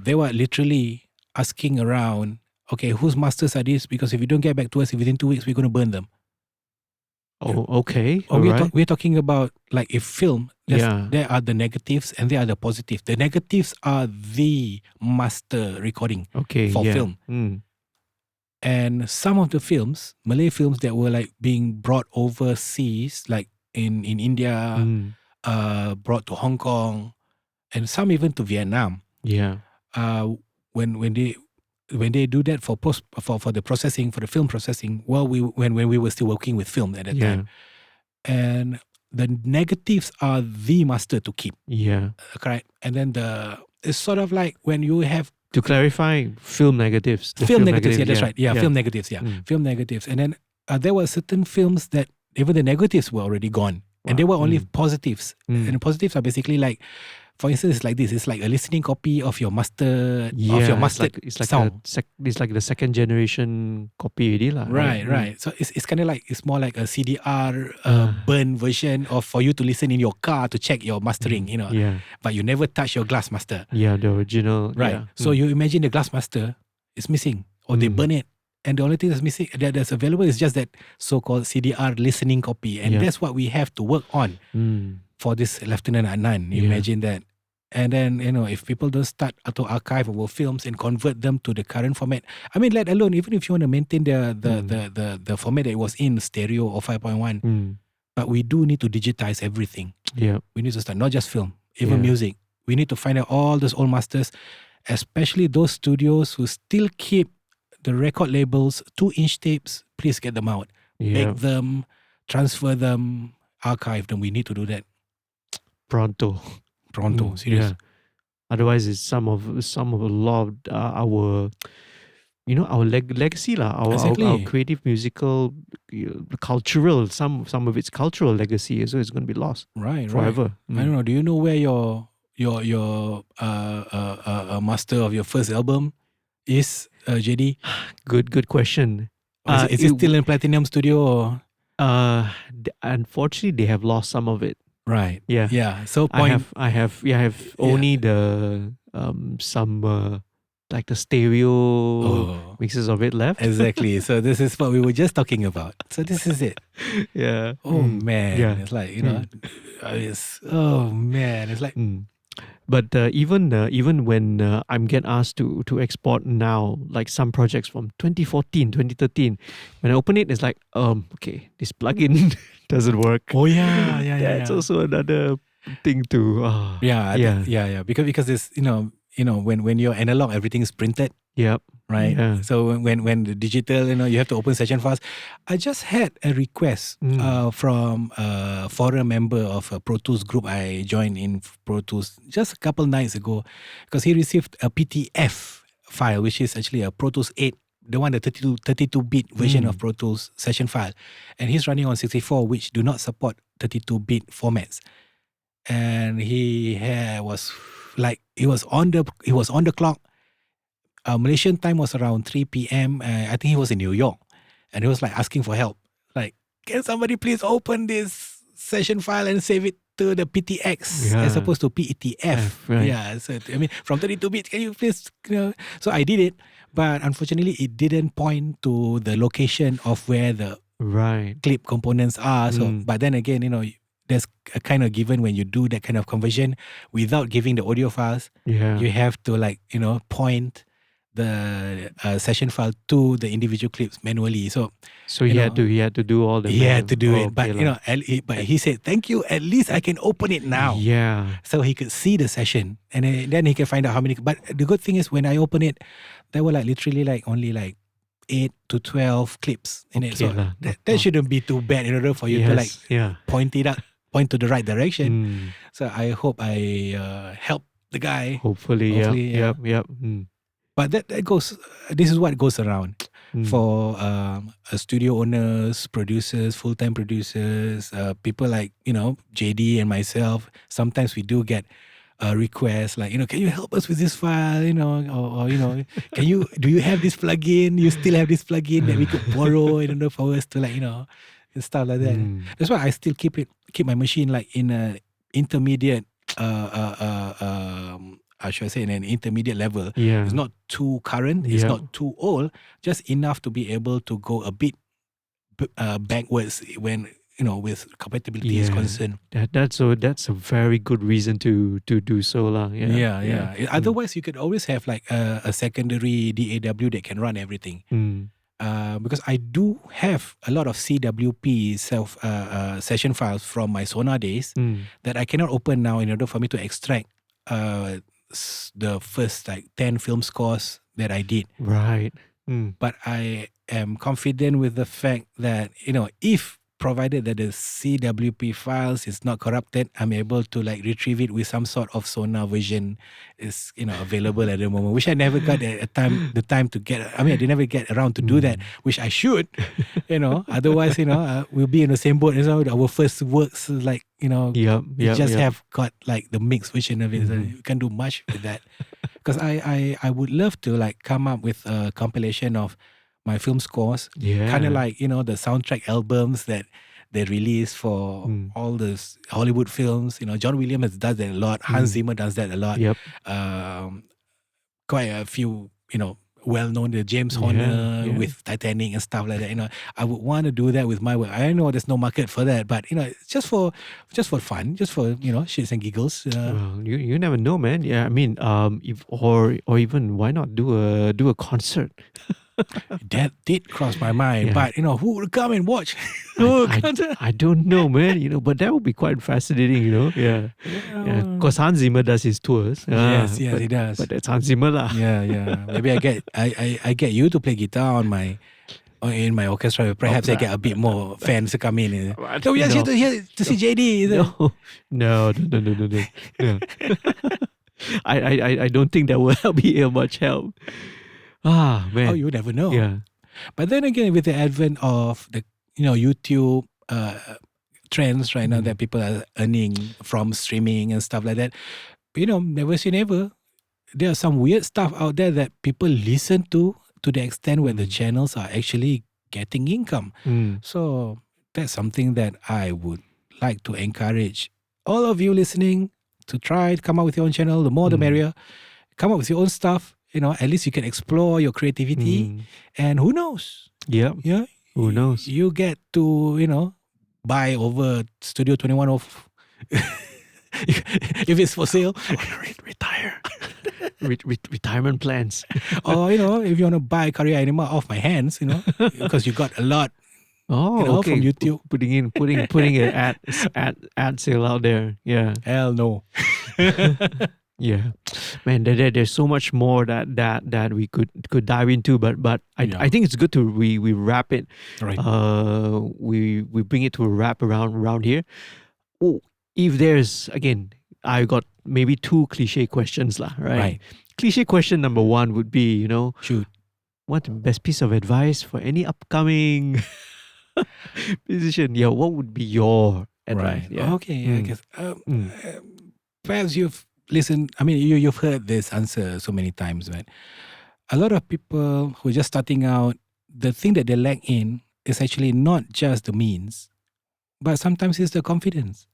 They were literally asking around, okay, whose masters are these? Because if you don't get back to us within 2 weeks, we're going to burn them. Oh, okay. Or All right. we're talking about like if film, Yeah. there are the negatives and there are the positives. The negatives are the master recording Okay. for Yeah. film. And some of the films, Malay films that were like being brought overseas, like in India, brought to Hong Kong, and some even to Vietnam. Yeah. When they do that for the processing, for the film processing, when we were still working with film at that time, and the negatives are the master to keep. Yeah. Correct. And then it's sort of like when you have to clarify, film negatives. Film negatives, yeah, that's right. Yeah, film negatives, film Mm. negatives. And then there were certain films that even the negatives were already gone. And they were only positives. And the positives are basically like, for instance, it's like this. It's like a listening copy of your master, it's like song. It's like the second generation copy already lah. Right. So it's kind of like, it's more like a CDR burn version of for you to listen in your car to check your mastering, you know. Yeah. But you never touch your glass master. Yeah, the original. Right. Yeah. So you imagine the glass master is missing, or they burn it, and the only thing that's missing that's available is just that so-called CDR listening copy, and that's what we have to work on for this Lieutenant Adnan. Imagine that. And then, you know, if people don't start to archive our films and convert them to the current format, I mean, let alone even if you want to maintain the format that it was in, stereo or 5.1, but we do need to digitize everything. Yeah. We need to start, not just film, even music. We need to find out all those old masters, especially those studios who still keep the record labels, 2-inch tapes. Please get them out. Make them, transfer them, archive them. We need to do that. Pronto, serious. Yeah. Otherwise, it's some of a lot of our, you know, our legacy lah. Our creative, musical, cultural. Some of its cultural legacy, so it's going to be lost. Right. Forever. I don't know. Do you know where your master of your first album is, JD? Good question. Is it still in Platinum Studio? Or? Unfortunately, they have lost some of it. Right. Yeah. So I have only the some like the stereo mixes of it left. Exactly. So this is what we were just talking about. So this is it. Yeah. Oh man. Yeah. It's like, you know, it's like. But even when I'm getting asked to export now, like some projects from 2014, 2013, when I open it, it's like, okay, this plugin doesn't work. Oh yeah. That's also another thing to. Because this, you know, when you're analog, everything is printed. Yep. Right. Yeah. So when the digital, you know, you have to open session files. I just had a request from a forum member of a Pro Tools group I joined in Pro Tools just a couple nights ago, because he received a PTF file, which is actually a Pro Tools 8, the one, the 32-bit version of Pro Tools session file, and he's running on 64, which do not support 32-bit formats. And he was on the clock. Malaysian time was around 3 p.m. I think he was in New York, and he was like asking for help. Like, can somebody please open this session file and save it to the PTX as opposed to PETF? Right. Yeah. So I mean, from 32-bit, can you please? So I did it, but unfortunately, it didn't point to the location of where the clip components are. So, but then again, you know, there's a kind of given when you do that kind of conversion without giving the audio files. You have to, like, you know, point the session file to the individual clips manually. So he had to do all the. He had to do it, but okay, you know, but he said, "Thank you. At least I can open it now." Yeah. So he could see the session, and then he can find out how many. But the good thing is, when I open it, there were like literally like only like 8 to 12 clips in it. So that shouldn't be too bad in order for you to like point to the right direction. So I hope I help the guy. Hopefully. Yep. But that goes. This is what goes around for studio owners, producers, full-time producers, people like, you know, JD and myself. Sometimes we do get request, like, can you help us with this file, or do you have this plugin? You still have this plugin that we could borrow, for us to, and stuff like that. That's why I still keep my machine like in a intermediate, how should I say, in an intermediate level. Yeah. It's not too current, it's not too old, just enough to be able to go a bit backwards when with compatibility is concerned. That's a very good reason to do so, lah. Yeah. Otherwise, you could always have like a secondary DAW that can run everything. Because I do have a lot of CWP session files from my Sonar days that I cannot open now in order for me to extract the first like 10 film scores that I did. Right. But I am confident with the fact that, if provided that the CWP files is not corrupted, I'm able to like retrieve it with some sort of Sonar version is available at the moment, which I never got the time to get. I did never get around to do that, which I should. Otherwise, we'll be in the same boat as our first works. Like we just have got like the mixed version of it. So you can't do much with that. Because I would love to like come up with a compilation of my film scores, kind of like the soundtrack albums that they release for all those Hollywood films. John Williams does that a lot. Hans Zimmer does that a lot. Quite a few well known, the James Horner with Titanic and stuff like that. I would want to do that with my work. I know there's no market for that, but it's just for fun, just for shits and giggles. Well, you never know, man. Yeah, if or even why not do a concert? That did cross my mind, but who would come and watch? I don't know, man. But that would be quite fascinating, Yeah. Because Hans Zimmer does his tours. Yes, he does. But that's Hans Zimmer, lah. Yeah. Maybe I get you to play guitar in my orchestra. Perhaps I get a bit more fans to come in. So yes, to see JD. No. I don't think that will be much help. Ah, man. Oh, you never know. Yeah. But then again, with the advent of the YouTube trends right now that people are earning from streaming and stuff like that, never say never. There are some weird stuff out there that people listen to the extent where the channels are actually getting income. So that's something that I would like to encourage all of you listening to try to come up with your own channel. The more the merrier. Come up with your own stuff. At least you can explore your creativity, and who knows? Yeah. Who knows? You get to, buy over Studio 21 of if it's for sale. Retire. Retirement plans. Or, if you want to buy Karya Enigma off my hands, because you got a lot. Oh, okay. From YouTube. Putting an ad sale out there. Yeah. Hell no. Yeah, man. There's so much more that we could dive into, but I think it's good to we wrap it. Right. We bring it to a wrap around here. Oh, if there's again, I got maybe 2 cliche questions, lah. Right. Cliche question number 1 would be, shoot, what the best piece of advice for any upcoming musician? Yeah, what would be your advice? Right. Yeah. Okay. I guess. Perhaps you've listened. You've heard this answer so many times, right? A lot of people who are just starting out, the thing that they lack in is actually not just the means, but sometimes it's the confidence.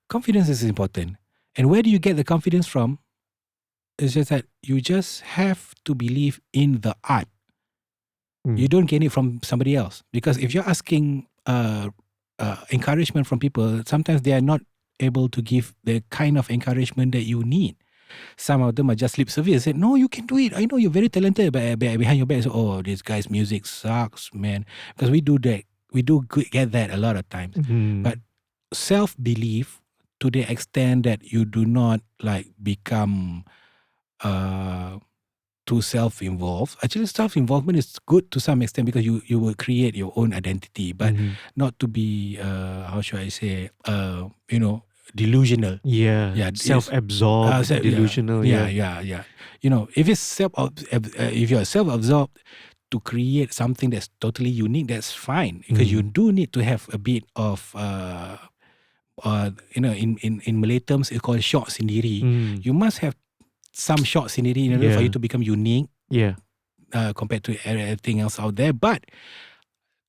Confidence is important. And where do you get the confidence from? It's just that you just have to believe in the art. You don't get it from somebody else. Because if you're asking encouragement from people, sometimes they are not able to give the kind of encouragement that you need. Some of them are just lip service. Say, no, you can do it. I know you're very talented, but behind your back, say, oh, this guy's music sucks, man. Because we do that. We do get that a lot of times. But self-belief, to the extent that you do not like become too self-involved. Actually, self-involvement is good to some extent because you will create your own identity, but not to be how should I say delusional. Yeah, self-absorbed, delusional. Yeah. If it's if you're self-absorbed to create something that's totally unique, that's fine because you do need to have a bit of in Malay terms, it's called short sendiri. You must have some short sendiri in order for you to become unique. Compared to everything else out there. But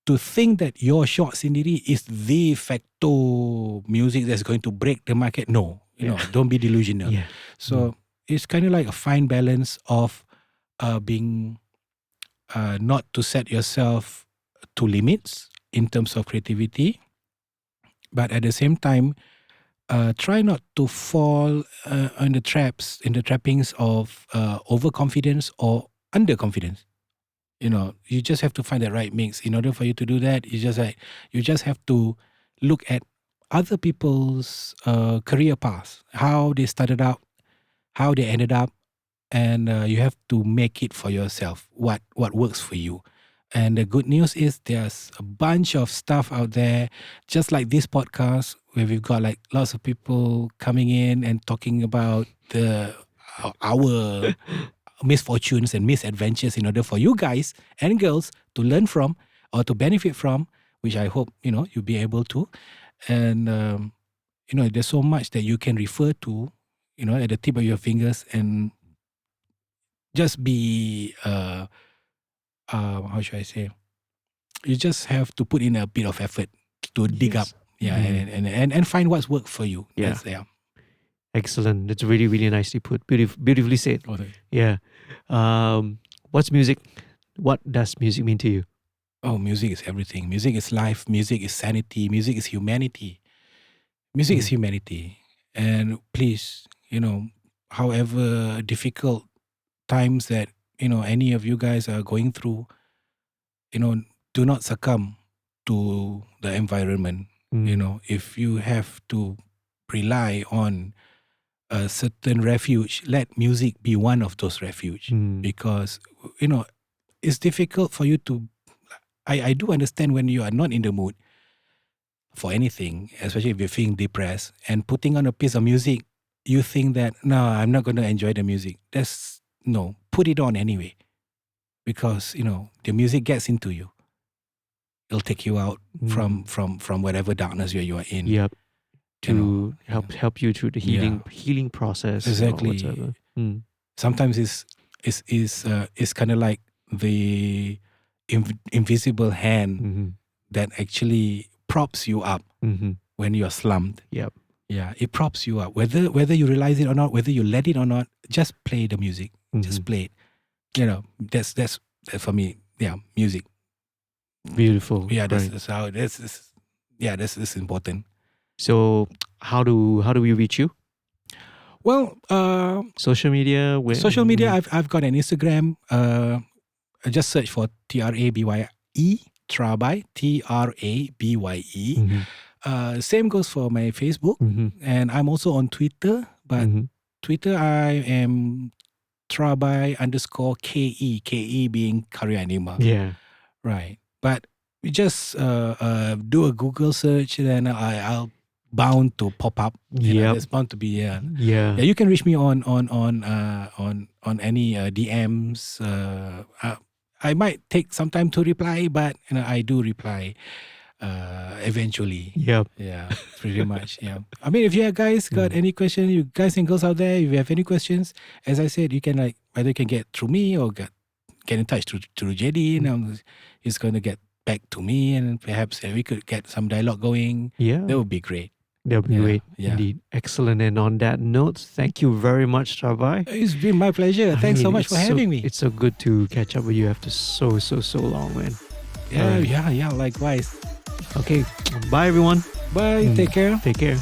to think that your short sendiri is the facto music that's going to break the market, no. Don't be delusional. So it's kind of like a fine balance of being not to set yourself to limits in terms of creativity, but at the same time, try not to fall in the trappings of overconfidence or underconfidence. You just have to find the right mix. In order for you to do that, you just have to look at other people's career paths, how they started out, how they ended up, and you have to make it for yourself. What works for you. And the good news is there's a bunch of stuff out there, just like this podcast, where we've got like lots of people coming in and talking about our misfortunes and misadventures in order for you guys and girls to learn from or to benefit from, which I hope, you'll be able to. And, there's so much that you can refer to, at the tip of your fingers, and just be, how should I say? You just have to put in a bit of effort to dig up, and find what's worked for you. Excellent. That's really, really nicely put. Beautifully said. Yeah. What's music? What does music mean to you? Oh, music is everything. Music is life. Music is sanity. Music is humanity. Music is humanity. And please, however difficult times that, any of you guys are going through, do not succumb to the environment. If you have to rely on a certain refuge, let music be one of those refuge. Because, it's difficult for you to, I do understand when you are not in the mood for anything, especially if you're feeling depressed, and putting on a piece of music, you think that, no, I'm not going to enjoy the music. Put it on anyway. Because, the music gets into you. It'll take you out from whatever darkness you are in. Yep. To help you through the healing process. Exactly. Or whatever. Sometimes it's kind of like the invisible hand that actually props you up when you're slumped. Yep. Yeah, it props you up. Whether you realize it or not, whether you let it or not, just play the music. Just play it. That's for me. Yeah, music. Beautiful. Yeah, that's how. That's important. So how do we reach you? Well, social media. Social media. I've got an Instagram. Just search for Trabye, Trabye, Trabye. Same goes for my Facebook, and I'm also on Twitter. But Twitter, I am Trabye_KE, KE being Karya Enigma. Yeah. Right. But we just do a Google search, then I'll bound to pop up. It's bound to be you can reach me on any DMs. I might take some time to reply, but I do reply eventually. Yeah, pretty much. Yeah. I mean, if you guys got any questions, you guys and girls out there, if you have any questions, as I said, you can either you can get through me or get in touch through JD, and he's going to get back to me, and perhaps we could get some dialogue going. Yeah, that would be great. That would be great. Yeah. Indeed. Excellent. And on that note, thank you very much, Trabye. It's been my pleasure. Thanks so much for having me. It's so good to catch up with you after so long, man. Yeah, likewise. Okay. Bye, everyone. Bye. Take care. Take care.